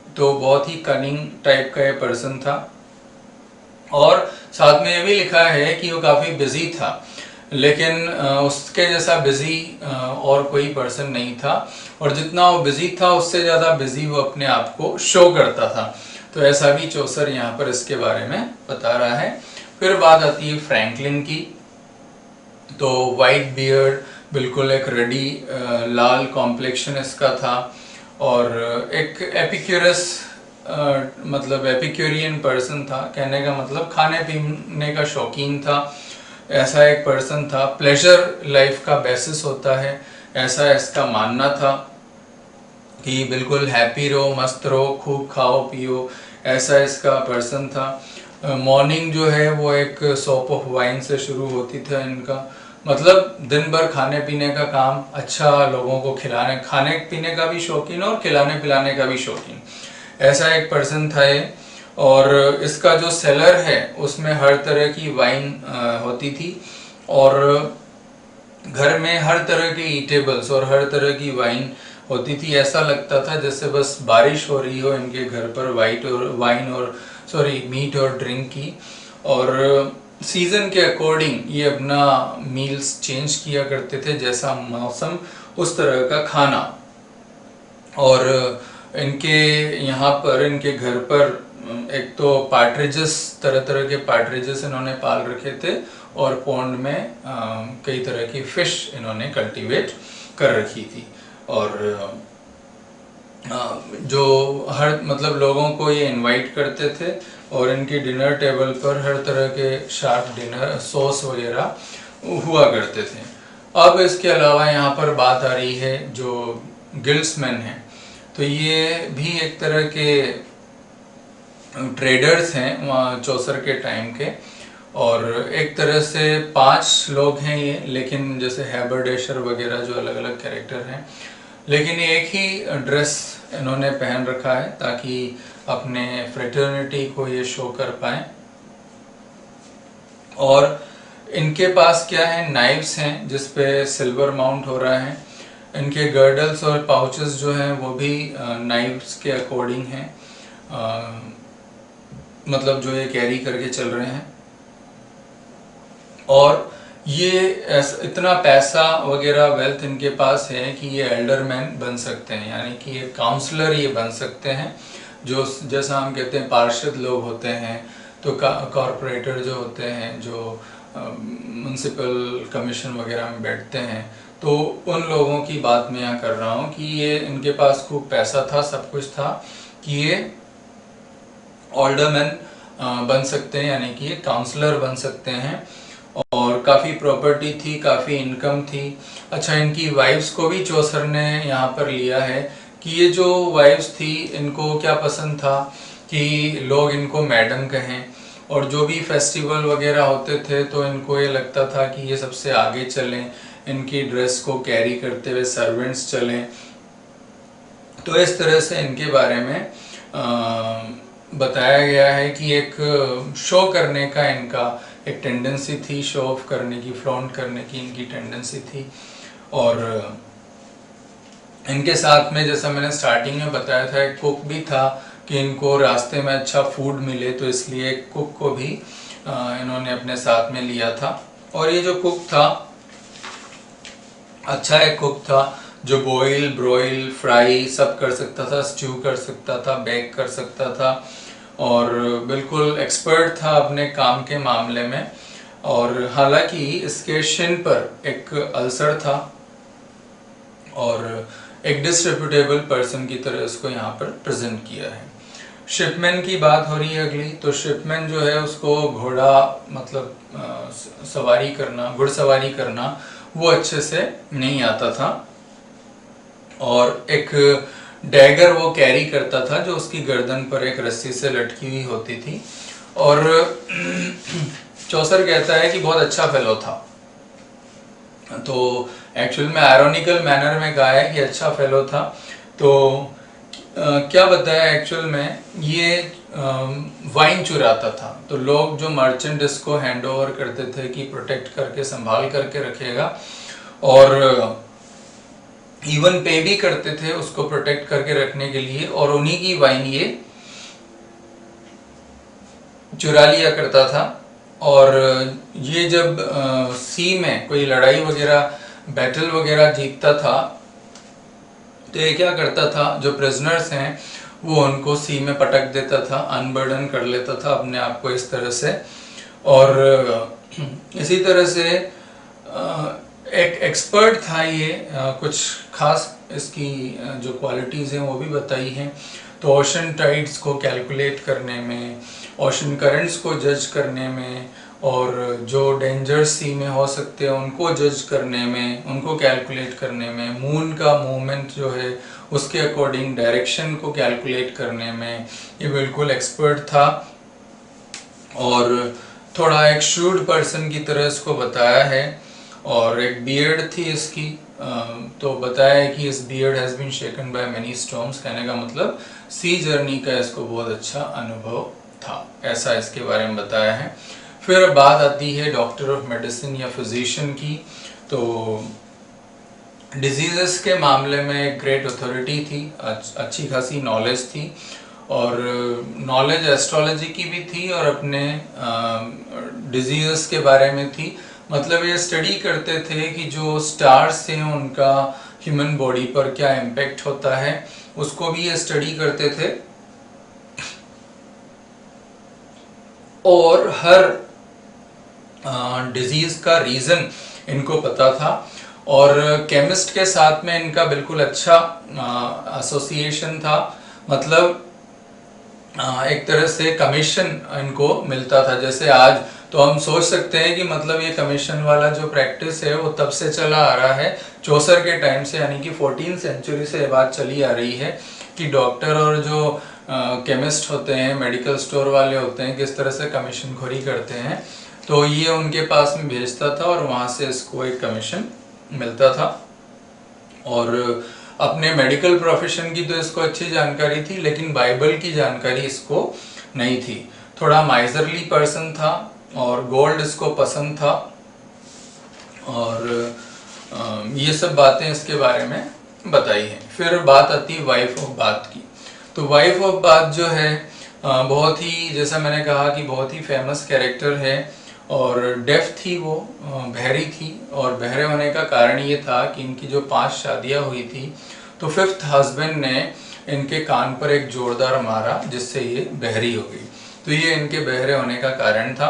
तो बहुत ही कनिंग टाइप का ये पर्सन था। और साथ में ये भी लिखा है कि वो काफ़ी बिजी था, लेकिन उसके जैसा बिजी और कोई पर्सन नहीं था। और जितना वो बिजी था उससे ज़्यादा बिजी वो अपने आप को शो करता था। तो ऐसा भी चौसर यहाँ पर इसके बारे में बता रहा है। फिर बात आती है फ्रैंकलिन की। तो वाइट बियर्ड, बिल्कुल एक रेडी लाल कॉम्प्लेक्शन इसका था और एक एपिक्यूरस मतलब एपिक्यूरियन पर्सन था। कहने का मतलब खाने पीने का शौकीन था, ऐसा एक पर्सन था। प्लेजर लाइफ का बेसिस होता है, ऐसा इसका मानना था कि बिल्कुल हैप्पी रहो, मस्त रहो, खूब खाओ पियो, ऐसा इसका पर्सन था। मॉर्निंग जो है वो एक सॉप ऑफ वाइन से शुरू होती था इनका, मतलब दिन भर खाने पीने का काम, अच्छा लोगों को खिलाने, खाने पीने का भी शौकीन और खिलाने पिलाने का भी शौकीन, ऐसा एक पर्सन था ये। और इसका जो सेलर है उसमें हर तरह की वाइन होती थी और घर में हर तरह के ईटेबल्स और हर तरह की वाइन होती थी। ऐसा लगता था जैसे बस बारिश हो रही हो इनके घर पर वाइन और मीट और ड्रिंक की। और सीजन के अकॉर्डिंग ये अपना मील्स चेंज किया करते थे, जैसा मौसम उस तरह का खाना। और इनके यहाँ पर, इनके घर पर एक तो पार्ट्रिजेस, तरह तरह के पार्ट्रिजेस इन्होंने पाल रखे थे और पॉन्ड में कई तरह की फिश इन्होंने कल्टीवेट कर रखी थी। और जो हर मतलब लोगों को ये इनवाइट करते थे और इनकी डिनर टेबल पर हर तरह के शार्प डिनर सॉस वगैरह हुआ करते थे। अब इसके अलावा यहाँ पर बात आ रही है जो गिल्ड्समैन हैं, तो ये भी एक तरह के ट्रेडर्स हैं वहाँ चौसर के टाइम के। और एक तरह से 5 लोग हैं ये, लेकिन जैसे हैबरडेशर वगैरह जो अलग अलग कैरेक्टर हैं, लेकिन एक ही ड्रेस इन्होंने पहन रखा है ताकि अपने फ्रेटर्निटी को ये शो कर पाए। और इनके पास क्या है, नाइफ्स हैं जिस पे सिल्वर माउंट हो रहा है। इनके गर्डल्स और पाउचेस जो हैं वो भी नाइफ्स के अकॉर्डिंग हैं, मतलब जो ये कैरी करके चल रहे हैं। और ये इतना पैसा वगैरह वेल्थ इनके पास है कि ये एल्डरमैन बन सकते हैं, यानी कि ये काउंसलर ये बन सकते हैं। जो जैसा हम कहते हैं पार्षद लोग होते हैं, तो कॉरपोरेटर जो होते हैं, जो म्यूनसिपल कमीशन वगैरह में बैठते हैं, तो उन लोगों की बात मैं यहाँ कर रहा हूँ कि ये इनके पास खूब पैसा था, सब कुछ था कि ये ऑल्डरमैन बन सकते हैं, यानी कि ये काउंसलर बन सकते हैं। और काफ़ी प्रॉपर्टी थी, काफ़ी इनकम थी। अच्छा, इनकी वाइफ्स को भी चौसर ने यहाँ पर लिया है कि ये जो वाइफ्स थी इनको क्या पसंद था कि लोग इनको मैडम कहें, और जो भी फेस्टिवल वगैरह होते थे तो इनको ये लगता था कि ये सबसे आगे चलें, इनकी ड्रेस को कैरी करते हुए सर्वेंट्स चलें। तो इस तरह से इनके बारे में बताया गया है कि एक शो करने का इनका एक टेंडेंसी थी, शो ऑफ करने की, फ्लॉन्ट करने की इनकी टेंडेंसी थी। और इनके साथ में, जैसा मैंने स्टार्टिंग में बताया था, एक कुक भी था कि इनको रास्ते में अच्छा फूड मिले, तो इसलिए एक कुक को भी इन्होंने अपने साथ में लिया था। और ये जो कुक था, अच्छा एक कुक था जो बॉईल, ब्रॉइल, फ्राई सब कर सकता था, स्ट्यू कर सकता था, बेक कर सकता था, और बिल्कुल एक्सपर्ट था अपने काम के मामले में। और हालांकि इसके शिन पर एक अल्सर था और एक डिसरेप्यूटेबल पर्सन की तरह उसको यहाँ पर प्रेजेंट किया है। शिपमैन की बात हो रही है अगली। तो शिपमैन जो है उसको घोड़ा मतलब सवारी करना, घुड़सवारी करना वो अच्छे से नहीं आता था, और एक डैगर वो कैरी करता था जो उसकी गर्दन पर एक रस्सी से लटकी हुई होती थी। और चौसर कहता है कि बहुत अच्छा फेलो था। तो एक्चुअल में आयरोनिकल मैनर में कहा है कि अच्छा फेलो था। तो क्या बताया एक्चुअल में, ये वाइन चुराता था। तो लोग जो मर्चेंट इसको हैंड ओवर करते थे कि प्रोटेक्ट करके संभाल करके रखेगा, और इवन पे भी करते थे उसको प्रोटेक्ट करके रखने के लिए, और उन्हीं की वाइन ये चुरा लिया करता था। और ये जब सी में कोई लड़ाई वगैरह, बैटल वगैरह जीतता था, तो ये क्या करता था, जो प्रिजनर्स हैं वो उनको सी में पटक देता था, अनबर्डन कर लेता था अपने आप को इस तरह से। और इसी तरह से एक एक्सपर्ट था ये, कुछ खास इसकी जो क्वालिटीज़ हैं वो भी बताई हैं। तो ओशन टाइड्स को कैलकुलेट करने में, ओशन करंट्स को जज करने में, और जो डेंजर सी में हो सकते हैं उनको जज करने में, उनको कैलकुलेट करने में, मून का मूवमेंट जो है उसके अकॉर्डिंग डायरेक्शन को कैलकुलेट करने में ये बिल्कुल एक्सपर्ट था। और थोड़ा एक श्रूड पर्सन की तरह इसको बताया है। और एक बियर्ड थी इसकी, तो बताया है कि इस beard has been shaken by many storms. कहने का मतलब सी जर्नी का इसको बहुत अच्छा अनुभव था, ऐसा इसके बारे में बताया है। फिर बात आती है डॉक्टर ऑफ मेडिसिन या फिजिशियन की। तो डिजीज़ेस के मामले में एक ग्रेट अथॉरिटी थी, अच्छी खासी नॉलेज थी, और नॉलेज एस्ट्रोलॉजी की भी थी और अपने डिजीज़ेस के बारे में थी। मतलब ये स्टडी करते थे कि जो स्टार्स हैं उनका ह्यूमन बॉडी पर क्या इम्पेक्ट होता है, उसको भी ये स्टडी करते थे। और हर डिजीज़ का रीज़न इनको पता था, और केमिस्ट के साथ में इनका बिल्कुल अच्छा एसोसिएशन था। मतलब एक तरह से कमीशन इनको मिलता था। जैसे आज तो हम सोच सकते हैं कि मतलब ये कमीशन वाला जो प्रैक्टिस है वो तब से चला आ रहा है, चौसर के टाइम से, यानी कि 14th सेंचुरी से ये बात चली आ रही है कि डॉक्टर और जो केमिस्ट होते हैं, मेडिकल स्टोर वाले होते हैं, किस तरह से कमीशन खोरी करते हैं। तो ये उनके पास में भेजता था और वहाँ से इसको एक कमीशन मिलता था। और अपने मेडिकल प्रोफेशन की तो इसको अच्छी जानकारी थी, लेकिन बाइबल की जानकारी इसको नहीं थी। थोड़ा माइजरली पर्सन था और गोल्ड इसको पसंद था, और ये सब बातें इसके बारे में बताई हैं। फिर बात आती है वाइफ ऑफ बाथ की। तो वाइफ ऑफ बाथ जो है बहुत ही, जैसा मैंने कहा कि बहुत ही फेमस कैरेक्टर है, और डेफ थी वो, बहरी थी। और बहरे होने का कारण ये था कि इनकी जो 5 शादियां हुई थी, तो 5th हस्बैंड ने इनके कान पर एक जोरदार मारा जिससे ये बहरी हो गई। तो ये इनके बहरे होने का कारण था।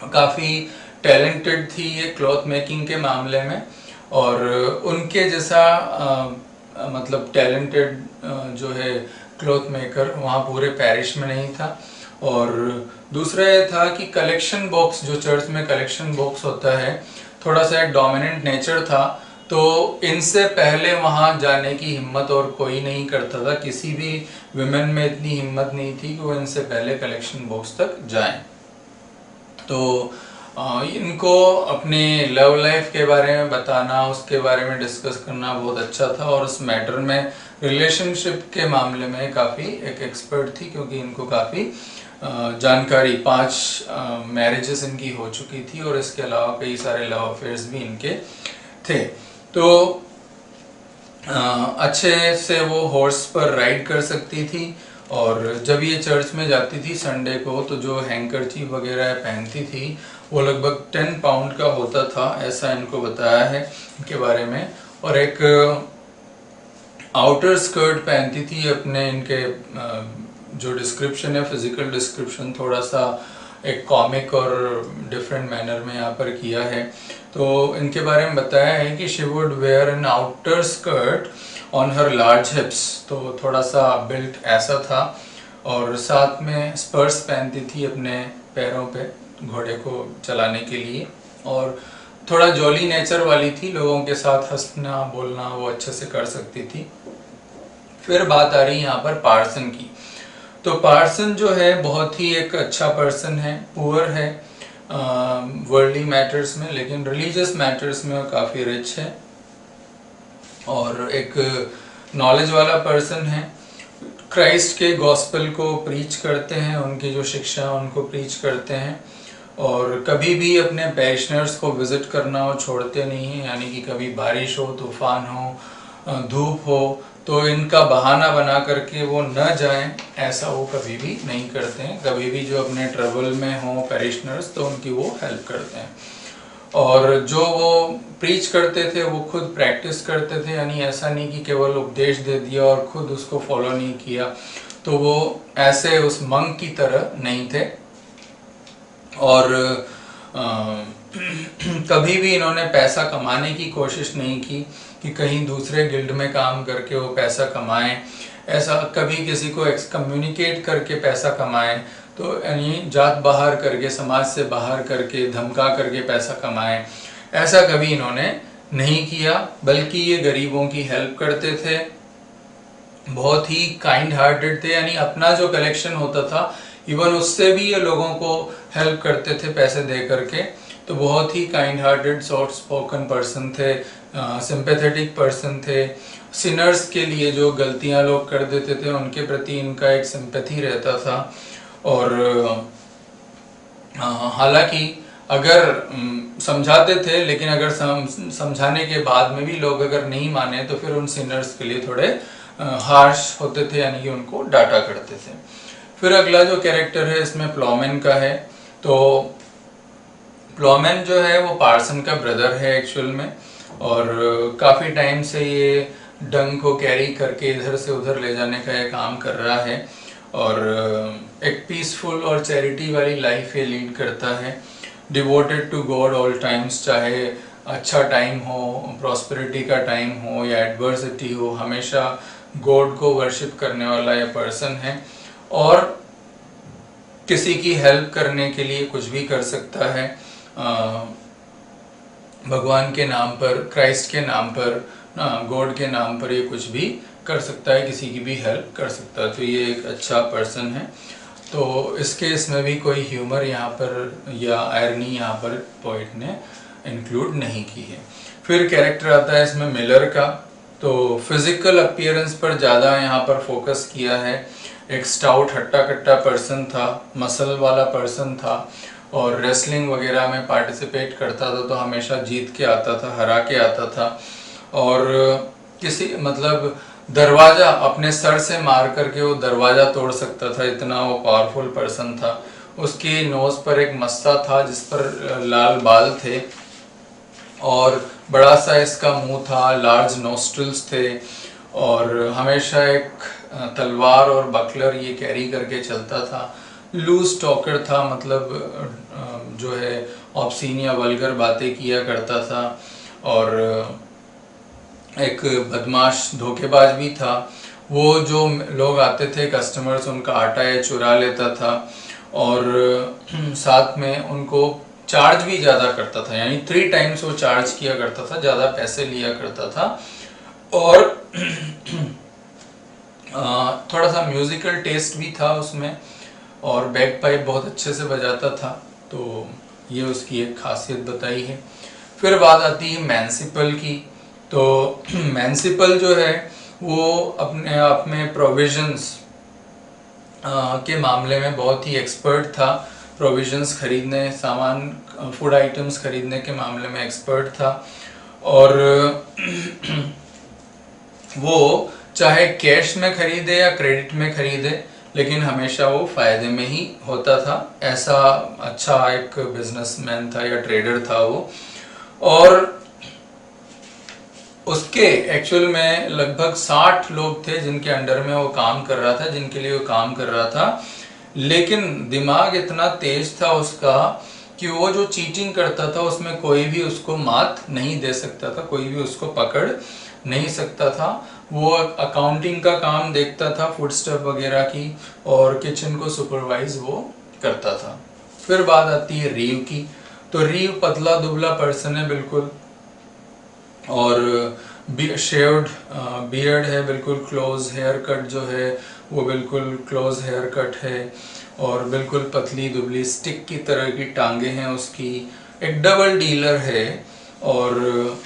काफ़ी टैलेंटेड थी ये क्लॉथ मेकिंग के मामले में, और उनके जैसा मतलब टैलेंटेड जो है क्लॉथ मेकर वहाँ पूरे पेरिस में नहीं था। और दूसरा ये था कि कलेक्शन बॉक्स, जो चर्च में कलेक्शन बॉक्स होता है, थोड़ा सा एक डोमिनेंट नेचर था। तो इनसे पहले वहाँ जाने की हिम्मत और कोई नहीं करता था, किसी भी विमेन में इतनी हिम्मत नहीं थी कि वो इनसे पहले कलेक्शन बॉक्स तक जाएं। तो इनको अपने लव लाइफ के बारे में बताना, उसके बारे में डिस्कस करना बहुत अच्छा था, और उस मैटर में रिलेशनशिप के मामले में काफ़ी एक एक्सपर्ट थी, क्योंकि इनको काफ़ी जानकारी, 5 मैरिजेस इनकी हो चुकी थी, और इसके अलावा कई सारे लव अफेयर्स भी इनके थे। तो अच्छे से वो हॉर्स पर राइड कर सकती थी, और जब ये चर्च में जाती थी संडे को, तो जो हैंकरचीफ वगैरह पहनती थी वो लगभग 10 पाउंड का होता था, ऐसा इनको बताया है इनके बारे में। और एक आउटर स्कर्ट पहनती थी। अपने इनके जो डिस्क्रिप्शन है, फिजिकल डिस्क्रिप्शन, थोड़ा सा एक कॉमिक और डिफरेंट मैनर में यहाँ पर किया है। तो इनके बारे में बताया है कि she would wear an outer skirt on her large hips, तो थोड़ा सा बिल्ट ऐसा था, और साथ में स्पर्स पहनती थी अपने पैरों पे घोड़े को चलाने के लिए, और थोड़ा जॉली नेचर वाली थी, लोगों के साथ हंसना बोलना वो अच्छे से कर सकती थी। फिर बात आ रही यहाँ पर पार्सन की। तो पार्सन जो है बहुत ही एक अच्छा पर्सन है, पुअर है वर्ल्डली मैटर्स में, लेकिन रिलीजियस मैटर्स में वो काफ़ी रिच है और एक नॉलेज वाला पर्सन है। क्राइस्ट के गॉस्पेल को प्रीच करते हैं, उनकी जो शिक्षा उनको प्रीच करते हैं, और कभी भी अपने पैरिशनर्स को विजिट करना वो छोड़ते नहीं हैं, यानी कि कभी बारिश हो, तूफान हो, धूप हो, तो इनका बहाना बना करके वो न जाएं, ऐसा वो कभी भी नहीं करते हैं। कभी भी जो अपने ट्रबल में हो पैरिशनर्स तो उनकी वो हेल्प करते हैं, और जो वो प्रीच करते थे वो खुद प्रैक्टिस करते थे, यानी ऐसा नहीं कि केवल उपदेश दे दिया और खुद उसको फॉलो नहीं किया। तो वो ऐसे उस मंक की तरह नहीं थे, और कभी भी इन्होंने पैसा कमाने की कोशिश नहीं की कि कहीं दूसरे गिल्ड में काम करके वो पैसा कमाएं, ऐसा कभी किसी को एक्सकम्युनिकेट करके पैसा कमाएं, तो यानी जात बाहर करके, समाज से बाहर करके, धमका करके पैसा कमाएं, ऐसा कभी इन्होंने नहीं किया। बल्कि ये गरीबों की हेल्प करते थे, बहुत ही काइंड हार्टेड थे, यानी अपना जो कलेक्शन होता था इवन उससे भी ये लोगों को हेल्प करते थे पैसे दे करके। तो बहुत ही kind hearted, soft spoken person थे, सिंपैथेटिक पर्सन थे। सिनर्स के लिए जो गलतियां लोग कर देते थे उनके प्रति इनका एक सिंपैथी रहता था। और हालांकि अगर समझाते थे, लेकिन अगर समझाने के बाद में भी लोग अगर नहीं माने तो फिर उन सिनर्स के लिए थोड़े हार्श होते थे, यानी कि उनको डांटा करते थे। फिर अगला जो कैरेक्टर है इसमें प्लॉमेन का है। तो प्लॉमेन जो है वो पार्सन का ब्रदर है एक्चुअल में, और काफ़ी टाइम से ये डंग को कैरी करके इधर से उधर ले जाने का ये काम कर रहा है, और एक पीसफुल और चैरिटी वाली लाइफ ये लीड करता है, devoted to God all times. चाहे अच्छा टाइम हो, प्रॉस्पेरिटी का टाइम हो या एडवर्सिटी हो, हमेशा गॉड को वर्शिप करने वाला ये पर्सन है, और किसी की हेल्प करने के लिए कुछ भी कर सकता है, भगवान के नाम पर, क्राइस्ट के नाम पर, गॉड के नाम पर ये कुछ भी कर सकता है, किसी की भी हेल्प कर सकता है। तो ये एक अच्छा पर्सन है। तो इस केस में भी कोई ह्यूमर यहाँ पर या आयरनी यहाँ पर पोइट ने इंक्लूड नहीं की है। फिर कैरेक्टर आता है इसमें मिलर का। तो फिजिकल अपीयरेंस पर ज़्यादा यहाँ पर फोकस किया है। एक स्टाउट हट्टा कट्टा पर्सन था, मसल वाला पर्सन था, और रेसलिंग वगैरह में पार्टिसिपेट करता था, तो हमेशा जीत के आता था, हरा के आता था, और किसी मतलब दरवाज़ा अपने सर से मार करके वो दरवाज़ा तोड़ सकता था, इतना वो पावरफुल पर्सन था। उसकी नोज़ पर एक मस्ता था जिस पर लाल बाल थे, और बड़ा सा इसका मुंह था, लार्ज नोस्ट्रिल्स थे, और हमेशा एक तलवार और बकलर ये कैरी करके चलता था। लूज टॉकर था, मतलब जो है ऑब्सीन या वल्गर बातें किया करता था, और एक बदमाश धोखेबाज भी था। वो जो लोग आते थे कस्टमर्स, उनका आटा ये चुरा लेता था, और साथ में उनको चार्ज भी ज़्यादा करता था, यानी 3 टाइम्स वो चार्ज किया करता था, ज़्यादा पैसे लिया करता था। और थोड़ा सा म्यूज़िकल टेस्ट भी था उसमें, और बैक पाइप बहुत अच्छे से बजाता था। तो ये उसकी एक खासियत बताई है। फिर बात आती है मैंसिपल की। तो मैंसिपल जो है वो अपने आप में प्रोविजंस के मामले में बहुत ही एक्सपर्ट था। प्रोविजंस खरीदने, सामान, फूड आइटम्स खरीदने के मामले में एक्सपर्ट था, और वो चाहे कैश में खरीदे या क्रेडिट में खरीदे, लेकिन हमेशा वो फायदे में ही होता था। ऐसा अच्छा एक बिजनेसमैन था या ट्रेडर था वो। और उसके एक्चुअल में लगभग 60 लोग थे जिनके अंडर में वो काम कर रहा था, जिनके लिए वो काम कर रहा था। लेकिन दिमाग इतना तेज था उसका कि वो जो चीटिंग करता था उसमें कोई भी उसको मात नहीं दे सकता था, कोई भी उसको पकड़ नहीं सकता था। वो अकाउंटिंग का काम देखता था, फूड स्टॉक वगैरह की, और किचन को सुपरवाइज वो करता था। फिर बात आती है रीव की। तो रीव पतला दुबला पर्सन है बिल्कुल, और शेव्ड बियर्ड है, बिल्कुल क्लोज हेयर कट जो है वो बिल्कुल क्लोज हेयर कट है, और बिल्कुल पतली दुबली स्टिक की तरह की टांगे हैं उसकी। एक डबल डीलर है, और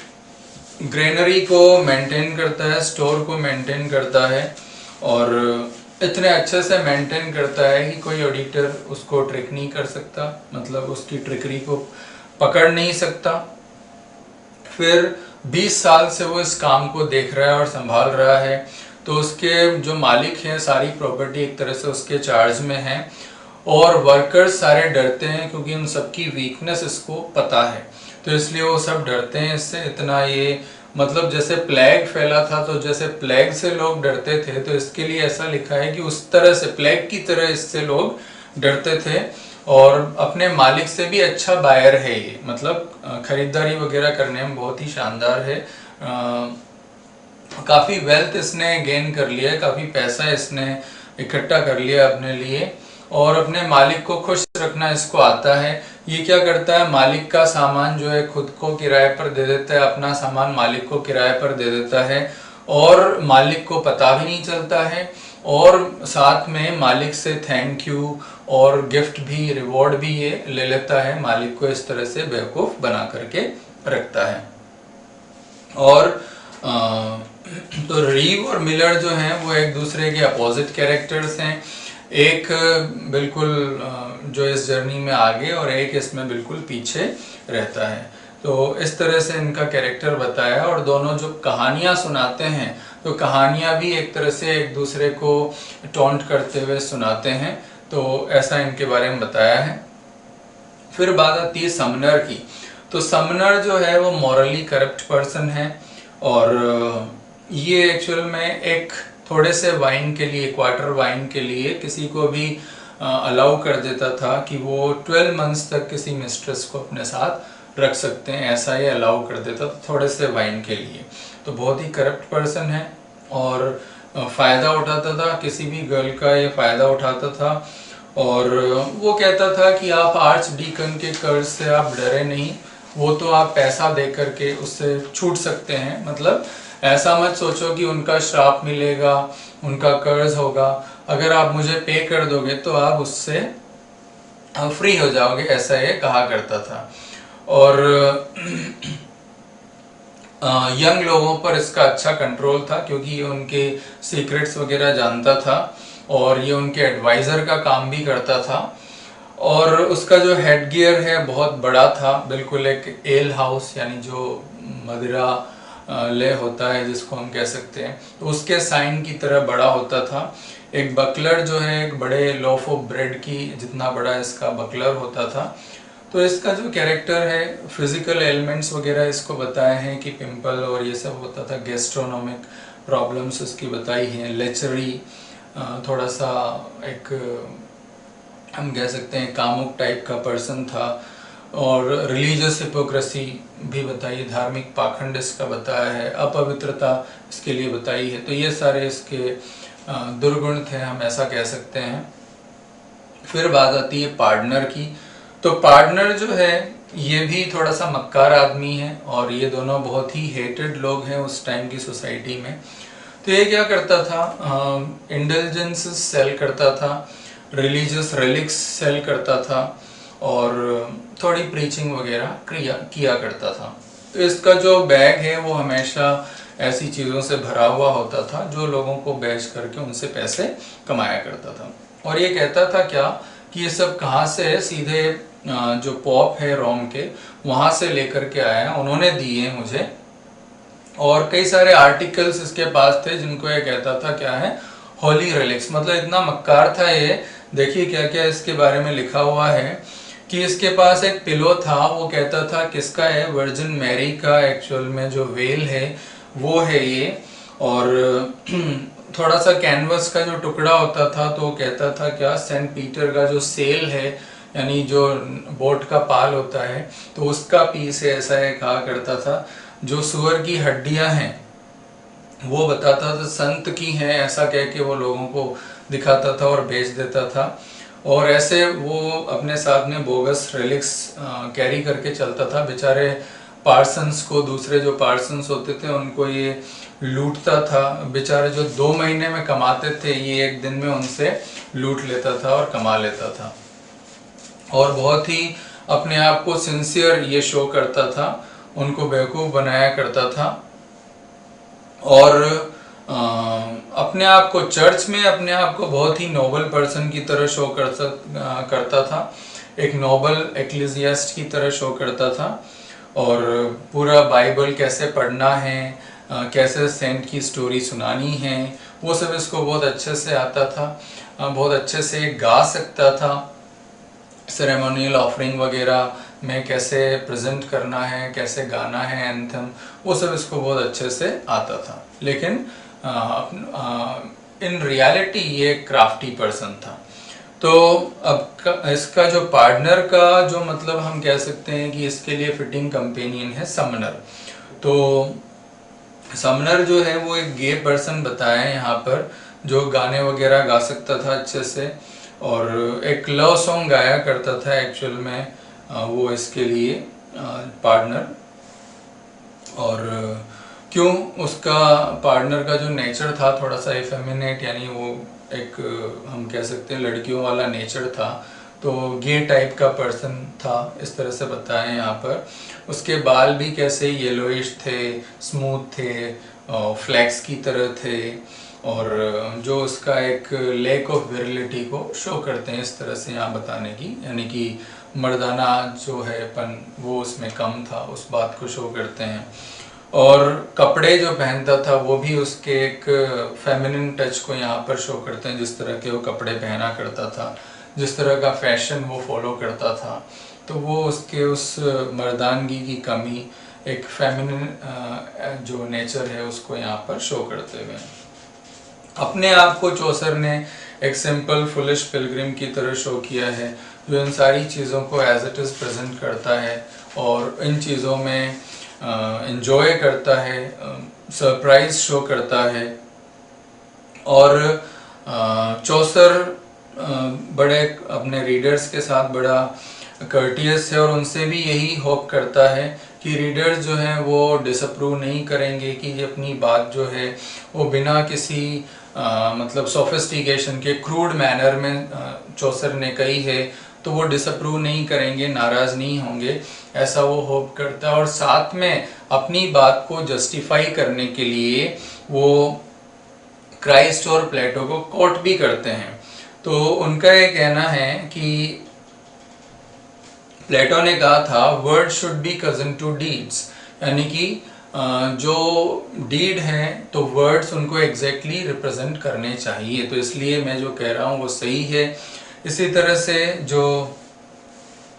ग्रेनरी को मेंटेन करता है, स्टोर को मेंटेन करता है, और इतने अच्छे से मेंटेन करता है कि कोई ऑडिटर उसको ट्रिक नहीं कर सकता, मतलब उसकी ट्रिकरी को पकड़ नहीं सकता। फिर 20 साल से वो इस काम को देख रहा है और संभाल रहा है, तो उसके जो मालिक हैं सारी प्रॉपर्टी एक तरह से उसके चार्ज में है, और वर्कर्स सारे डरते हैं क्योंकि उन सबकी वीकनेस इसको पता है, तो इसलिए वो सब डरते हैं इससे। इतना ये मतलब जैसे प्लेग फैला था, तो जैसे प्लेग से लोग डरते थे, तो इसके लिए ऐसा लिखा है कि उस तरह से प्लेग की तरह इससे लोग डरते थे। और अपने मालिक से भी अच्छा बायर है ये, मतलब खरीदारी वगैरह करने में बहुत ही शानदार है। काफ़ी वेल्थ इसने गेन कर लिया है, काफ़ी पैसा इसने इकट्ठा कर लिया अपने लिए, और अपने मालिक को खुश रखना इसको आता है। ये क्या करता है, मालिक का सामान जो है खुद को किराए पर दे देता है, अपना सामान मालिक को किराए पर दे देता है, और मालिक को पता भी नहीं चलता है, और साथ में मालिक से थैंक यू और गिफ्ट भी, रिवॉर्ड भी ये ले लेता है। मालिक को इस तरह से बेवकूफ़ बना करके रखता है। और तो रीव और मिलर जो हैं वो एक दूसरे के अपोजिट कैरेक्टर्स हैं। एक बिल्कुल जो इस जर्नी में आगे, और एक इसमें बिल्कुल पीछे रहता है। तो इस तरह से इनका कैरेक्टर बताया, और दोनों जो कहानियाँ सुनाते हैं, तो कहानियाँ भी एक तरह से एक दूसरे को टॉन्ट करते हुए सुनाते हैं। तो ऐसा इनके बारे में बताया है। फिर बात आती है समनर की। तो समनर जो है वो मॉरली करप्ट पर्सन है, और ये एक्चुअल में एक थोड़े से वाइन के लिए, क्वार्टर वाइन के लिए किसी को भी अलाउ कर देता था कि वो 12 मंथ्स तक किसी मिस्ट्रेस को अपने साथ रख सकते हैं, ऐसा ये अलाउ कर देता था थोड़े से वाइन के लिए। तो बहुत ही करप्ट पर्सन है, और फ़ायदा उठाता था किसी भी गर्ल का, ये फ़ायदा उठाता था। और वो कहता था कि आप आर्च डीकन के कर्ज से आप डरे नहीं, वो तो आप पैसा दे करके उससे छूट सकते हैं, मतलब ऐसा मत सोचो कि उनका श्राप मिलेगा, उनका कर्ज होगा, अगर आप मुझे पे कर दोगे तो आप उससे फ्री हो जाओगे, ऐसा ये कहा करता था। और यंग लोगों पर इसका अच्छा कंट्रोल था, क्योंकि ये उनके सीक्रेट्स वगैरह जानता था, और ये उनके एडवाइज़र का काम भी करता था। और उसका जो हेड गियर है बहुत बड़ा था, बिल्कुल एक एल हाउस, यानी जो मदिरा ले होता है जिसको हम कह सकते हैं, तो उसके साइन की तरह बड़ा होता था। एक बकलर जो है, एक बड़े लोफ ऑफ ब्रेड की जितना बड़ा इसका बकलर होता था। तो इसका जो कैरेक्टर है, फिजिकल एलिमेंट्स वगैरह इसको बताए हैं कि पिंपल और ये सब होता था, गैस्ट्रोनोमिक प्रॉब्लम्स इसकी बताई हैं, लेचरी, थोड़ा सा एक हम कह सकते हैं कामुक टाइप का पर्सन था, और रिलीजियस हिपोक्रेसी भी बताई, धार्मिक पाखंड इसका बताया है, अपवित्रता इसके लिए बताई है। तो ये सारे इसके दुर्गुण थे, हम ऐसा कह सकते हैं। फिर बात आती है पार्टनर की। तो पार्टनर जो है ये भी थोड़ा सा मक्कार आदमी है, और ये दोनों बहुत ही हेटेड लोग हैं उस टाइम की सोसाइटी में। तो ये क्या करता था, इंडल्जेंस सेल करता था, रिलीजियस रिलिक्स सेल करता था, और थोड़ी प्रीचिंग वगैरह किया करता था। तो इसका जो बैग है वो हमेशा ऐसी चीज़ों से भरा हुआ होता था जो लोगों को बेच करके उनसे पैसे कमाया करता था। और ये कहता था क्या कि ये सब कहाँ से है, सीधे जो पॉप है रोम के, वहाँ से लेकर के आया, उन्होंने दिए मुझे। और कई सारे आर्टिकल्स इसके पास थे जिनको ये कहता था क्या है, होली रिलिक्स। मतलब इतना मक्कार था ये। देखिए क्या क्या इसके बारे में लिखा हुआ है कि इसके पास एक पिलो था, वो कहता था किसका है, वर्जिन मैरी का एक्चुअल में जो वेल है वो है ये। और थोड़ा सा कैनवस का जो टुकड़ा होता था तो कहता था क्या, सेंट पीटर का जो सेल है यानी जो बोट का पाल होता है तो उसका पीस है, ऐसा है कहा करता था। जो सुअर की हड्डियां हैं वो बताता था संत की हैं, ऐसा कह के वो लोगों को दिखाता था और बेच देता था। और ऐसे वो अपने साथ में बोगस रिलिक्स कैरी करके चलता था। बेचारे पार्सन्स को, दूसरे जो पार्सन्स होते थे उनको ये लूटता था। बेचारे जो 2 महीने में कमाते थे ये 1 दिन में उनसे लूट लेता था और कमा लेता था। और बहुत ही अपने आप को सिंसियर ये शो करता था, उनको बेवकूफ़ बनाया करता था। और अपने आप को चर्च में अपने आप को बहुत ही नोबल पर्सन की तरह शो करता था, एक नोबल एक्लेसियास्ट की तरह शो करता था। और पूरा बाइबल कैसे पढ़ना है, कैसे सेंट की स्टोरी सुनानी है, वो सब इसको बहुत अच्छे से आता था। बहुत अच्छे से गा सकता था, सेरेमोनियल ऑफरिंग वगैरह में कैसे प्रेजेंट करना है, कैसे गाना है एंथम, वो सब इसको बहुत अच्छे से आता था। लेकिन इन रियलिटी ये क्राफ्टी पर्सन था। तो अब इसका जो पार्टनर का जो मतलब हम कह सकते हैं कि इसके लिए फिटिंग कंपेनियन है समनर। तो समनर जो है वो एक गे पर्सन बताया है यहाँ पर, जो गाने वगैरह गा सकता था अच्छे से और एक लव सॉन्ग गाया करता था एक्चुअल में वो इसके लिए पार्टनर। और क्यों उसका पार्टनर का जो नेचर था थोड़ा सा इफेमिनेट, यानी वो एक हम कह सकते हैं लड़कियों वाला नेचर था, तो गे टाइप का पर्सन था, इस तरह से बताएं यहाँ पर। उसके बाल भी कैसे येलोइश थे, स्मूथ थे, फ्लैक्स की तरह थे, और जो उसका एक लैक ऑफ विरिलिटी को शो करते हैं इस तरह से यहाँ बताने की, यानी कि मर्दाना जो है पन वो उसमें कम था, उस बात को शो करते हैं। और कपड़े जो पहनता था वो भी उसके एक फेमिनिन टच को यहाँ पर शो करते हैं, जिस तरह के वो कपड़े पहना करता था, जिस तरह का फैशन वो फॉलो करता था, तो वो उसके उस मर्दानगी की कमी, एक फेमिनिन जो नेचर है उसको यहाँ पर शो करते हुए अपने आप को चौसर ने एक सिंपल फुलिश पिलग्रिम की तरह शो किया है, जो इन सारी चीज़ों को एज इट इज़ प्रेजेंट करता है और इन चीज़ों में एंजॉय करता है, सरप्राइज शो करता है। और चौसर बड़े अपने रीडर्स के साथ बड़ा कर्टियस है और उनसे भी यही होप करता है कि रीडर्स जो हैं वो डिसअप्रूव नहीं करेंगे कि ये अपनी बात जो है वो बिना किसी मतलब सोफिस्टिकेशन के क्रूड मैनर में चौसर ने कही है, तो वो डिसअप्रूव नहीं करेंगे, नाराज़ नहीं होंगे, ऐसा वो होप करता है। और साथ में अपनी बात को जस्टिफाई करने के लिए वो क्राइस्ट और प्लेटो को कोट भी करते हैं। तो उनका ये कहना है कि प्लेटो ने कहा था word should be cousin to deeds, यानी कि जो डीड है तो वर्ड्स उनको एग्जैक्टली रिप्रेजेंट करने चाहिए, तो इसलिए मैं जो कह रहा हूँ वो सही है। इसी तरह से जो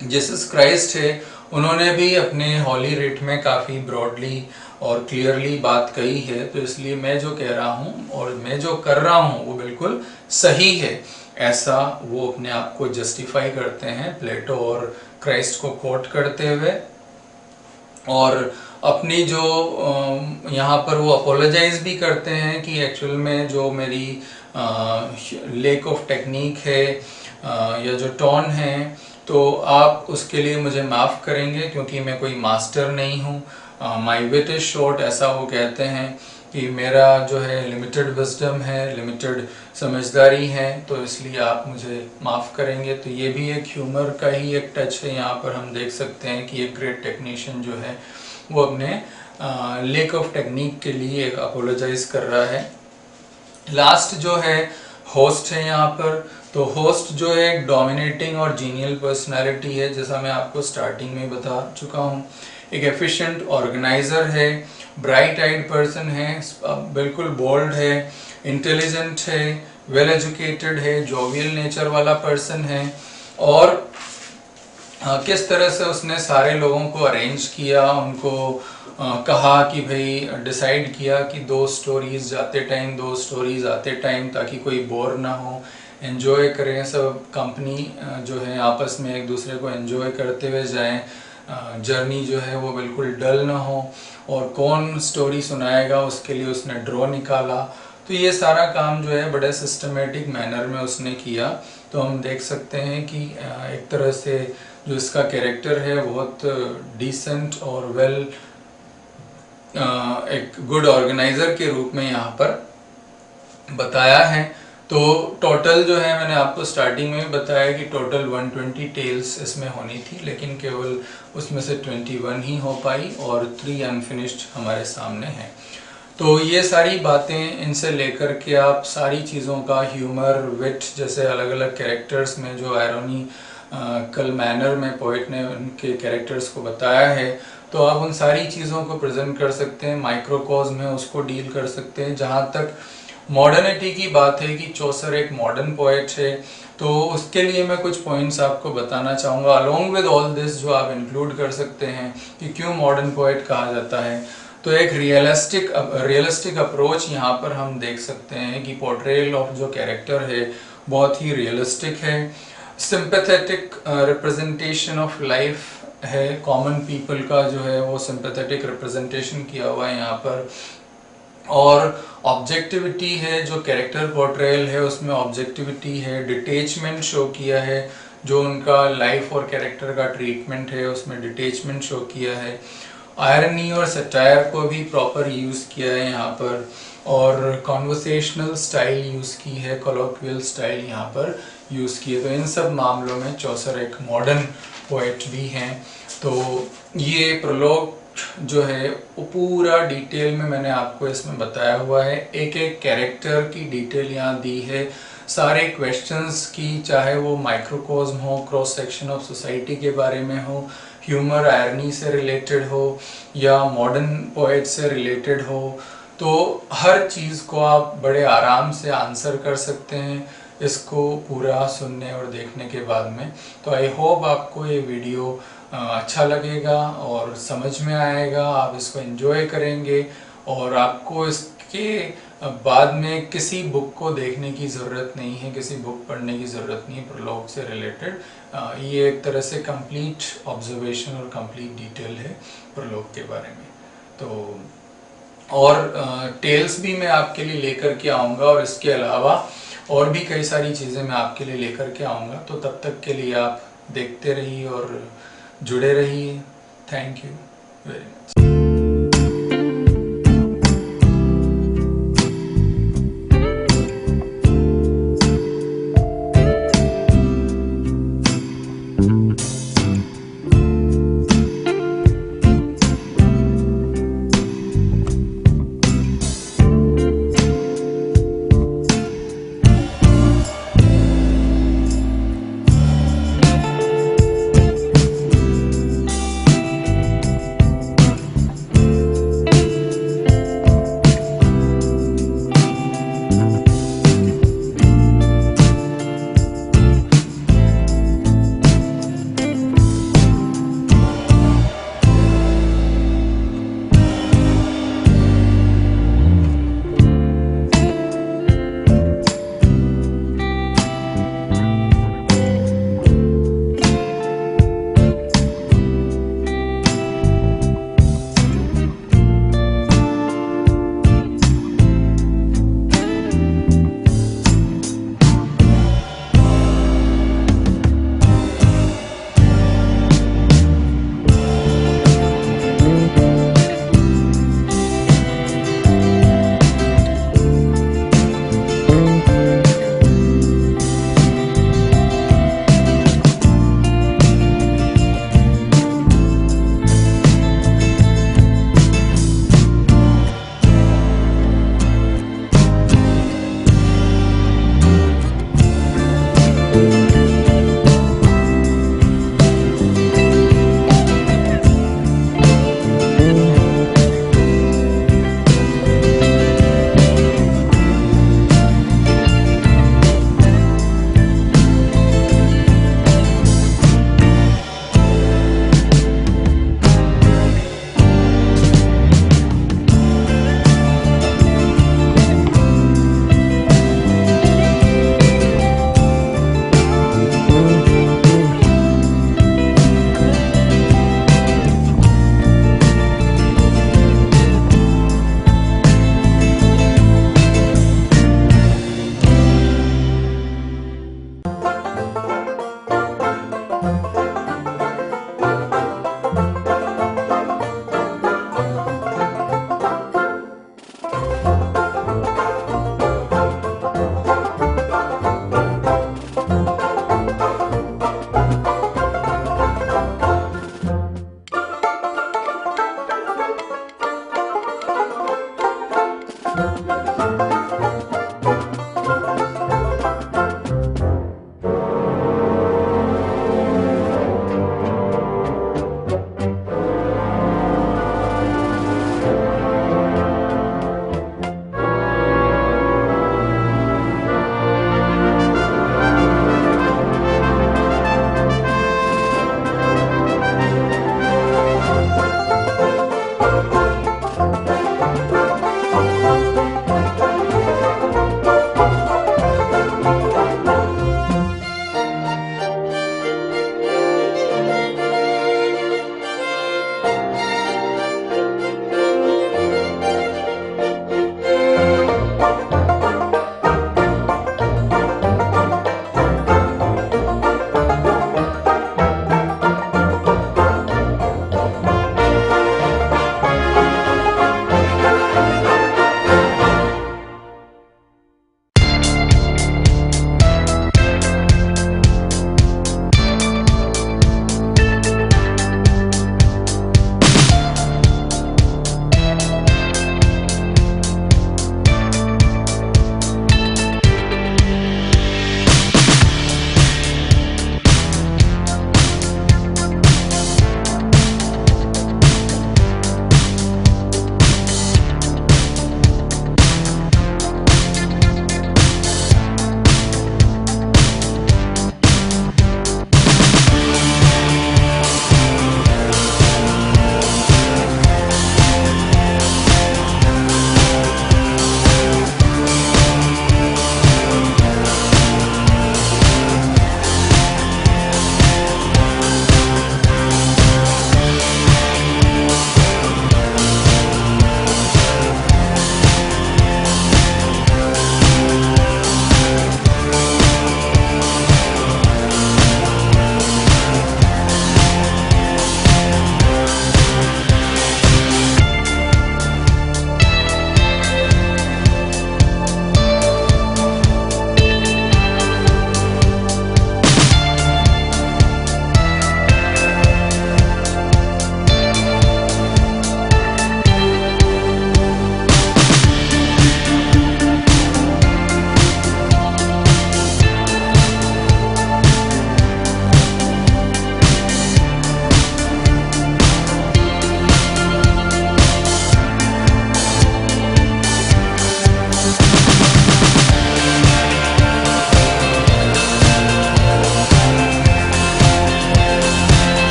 जीसस क्राइस्ट है उन्होंने भी अपने हॉली रिट में काफ़ी ब्रॉडली और क्लियरली बात कही है, तो इसलिए मैं जो कह रहा हूँ और मैं जो कर रहा हूँ वो बिल्कुल सही है, ऐसा वो अपने आप को जस्टिफाई करते हैं प्लेटो और क्राइस्ट को कोट करते हुए। और अपनी जो यहाँ पर वो अपोलोजाइज भी करते हैं कि एक्चुअल में जो मेरी लैक ऑफ टेक्निक है या जो टोन है तो आप उसके लिए मुझे माफ़ करेंगे क्योंकि मैं कोई मास्टर नहीं हूँ, माय विट इज़ शॉर्ट, ऐसा वो कहते हैं कि मेरा जो है लिमिटेड विजडम है, लिमिटेड समझदारी है, तो इसलिए आप मुझे माफ़ करेंगे। तो ये भी एक ह्यूमर का ही एक टच है, यहाँ पर हम देख सकते हैं कि एक ग्रेट टेक्नीशियन जो है वो अपने लैक ऑफ टेक्निक के लिए अपोलोजाइज कर रहा है। लास्ट जो है होस्ट है यहाँ पर, तो होस्ट जो है एक डोमिनेटिंग और जीनियल पर्सनालिटी है, जैसा मैं आपको स्टार्टिंग में बता चुका हूँ। एक एफिशिएंट ऑर्गेनाइजर है, ब्राइट आइड पर्सन है, बिल्कुल बोल्ड है, इंटेलिजेंट है, वेल एजुकेटेड है, जोवियल नेचर वाला पर्सन है। और किस तरह से उसने सारे लोगों को अरेंज किया, उनको कहा कि भाई डिसाइड किया कि 2 स्टोरीज़ जाते टाइम 2 स्टोरीज़ आते टाइम, ताकि कोई बोर ना हो, एंजॉय करें सब कंपनी जो है आपस में एक दूसरे को एंजॉय करते हुए जाएं, जर्नी जो है वो बिल्कुल डल ना हो। और कौन स्टोरी सुनाएगा उसके लिए उसने ड्रॉ निकाला। तो ये सारा काम जो है बड़े सिस्टमेटिक मैनर में उसने किया। तो हम देख सकते हैं कि एक तरह से जो इसका कैरेक्टर है बहुत डिसेंट और वेल एक गुड ऑर्गेनाइज़र के रूप में यहाँ पर बताया है। तो टोटल जो है मैंने आपको स्टार्टिंग में बताया कि टोटल 120 टेल्स इसमें होनी थी, लेकिन केवल उसमें से 21 ही हो पाई और 3 अनफिनिश्ड हमारे सामने हैं। तो ये सारी बातें, इनसे लेकर के आप सारी चीज़ों का ह्यूमर, विट, जैसे अलग अलग कैरेक्टर्स में जो आयरनी कल मैनर में पोइट ने उनके कैरेक्टर्स को बताया है, तो आप उन सारी चीज़ों को प्रेजेंट कर सकते हैं। माइक्रोकॉज़ में उसको डील कर सकते हैं। जहाँ तक मॉडर्निटी की बात है कि चौसर एक मॉडर्न पोइट है, तो उसके लिए मैं कुछ पॉइंट्स आपको बताना चाहूँगा अलोंग विद ऑल दिस, जो आप इंक्लूड कर सकते हैं कि क्यों मॉडर्न पोइट कहा जाता है। तो एक रियलिस्टिक अप्रोच यहाँ पर हम देख सकते हैं कि पोर्ट्रेयल ऑफ जो कैरेक्टर है बहुत ही रियलिस्टिक है। सिंपैथेटिक रिप्रेजेंटेशन ऑफ लाइफ है, कॉमन पीपल का जो है वो सिंपैथेटिक रिप्रेजेंटेशन किया हुआ है यहाँ पर। और ऑब्जेक्टिविटी है, जो कैरेक्टर पोर्ट्रेयल है उसमें ऑब्जेक्टिविटी है। डिटेचमेंट शो किया है, जो उनका लाइफ और कैरेक्टर का ट्रीटमेंट है उसमें डिटेचमेंट शो किया है। आयरनी और सटायर को भी प्रॉपर यूज़ किया है यहाँ पर, और कॉन्वर्सेशनल स्टाइल यूज़ की है, कोलोक्वियल स्टाइल यहाँ पर यूज़ की है। तो इन सब मामलों में चौसर एक मॉडर्न पोइट भी हैं। तो ये प्रोलॉग जो है वो पूरा डिटेल में मैंने आपको इसमें बताया हुआ है। एक एक कैरेक्टर की डिटेल यहाँ दी है, सारे क्वेश्चंस की, चाहे वो माइक्रोकॉस्म हो, क्रॉस सेक्शन ऑफ सोसाइटी के बारे में हो, ह्यूमर आयरनी से रिलेटेड हो, या मॉडर्न पोएट से रिलेटेड हो, तो हर चीज़ को आप बड़े आराम से आंसर कर सकते हैं इसको पूरा सुनने और देखने के बाद में। तो आई होप आपको ये वीडियो अच्छा लगेगा और समझ में आएगा, आप इसको एंजॉय करेंगे और आपको इसके बाद में किसी बुक को देखने की ज़रूरत नहीं है, किसी बुक पढ़ने की ज़रूरत नहीं है प्रोलॉग से रिलेटेड। ये एक तरह से कंप्लीट ऑब्जर्वेशन और कंप्लीट डिटेल है प्रोलॉग के बारे में। तो और टेल्स भी मैं आपके लिए लेकर के आऊँगा, और इसके अलावा और भी कई सारी चीज़ें मैं आपके लिए लेकर के आऊँगा। तो तब तक के लिए आप देखते रहिए और जुड़े रहिए। Thank you very much.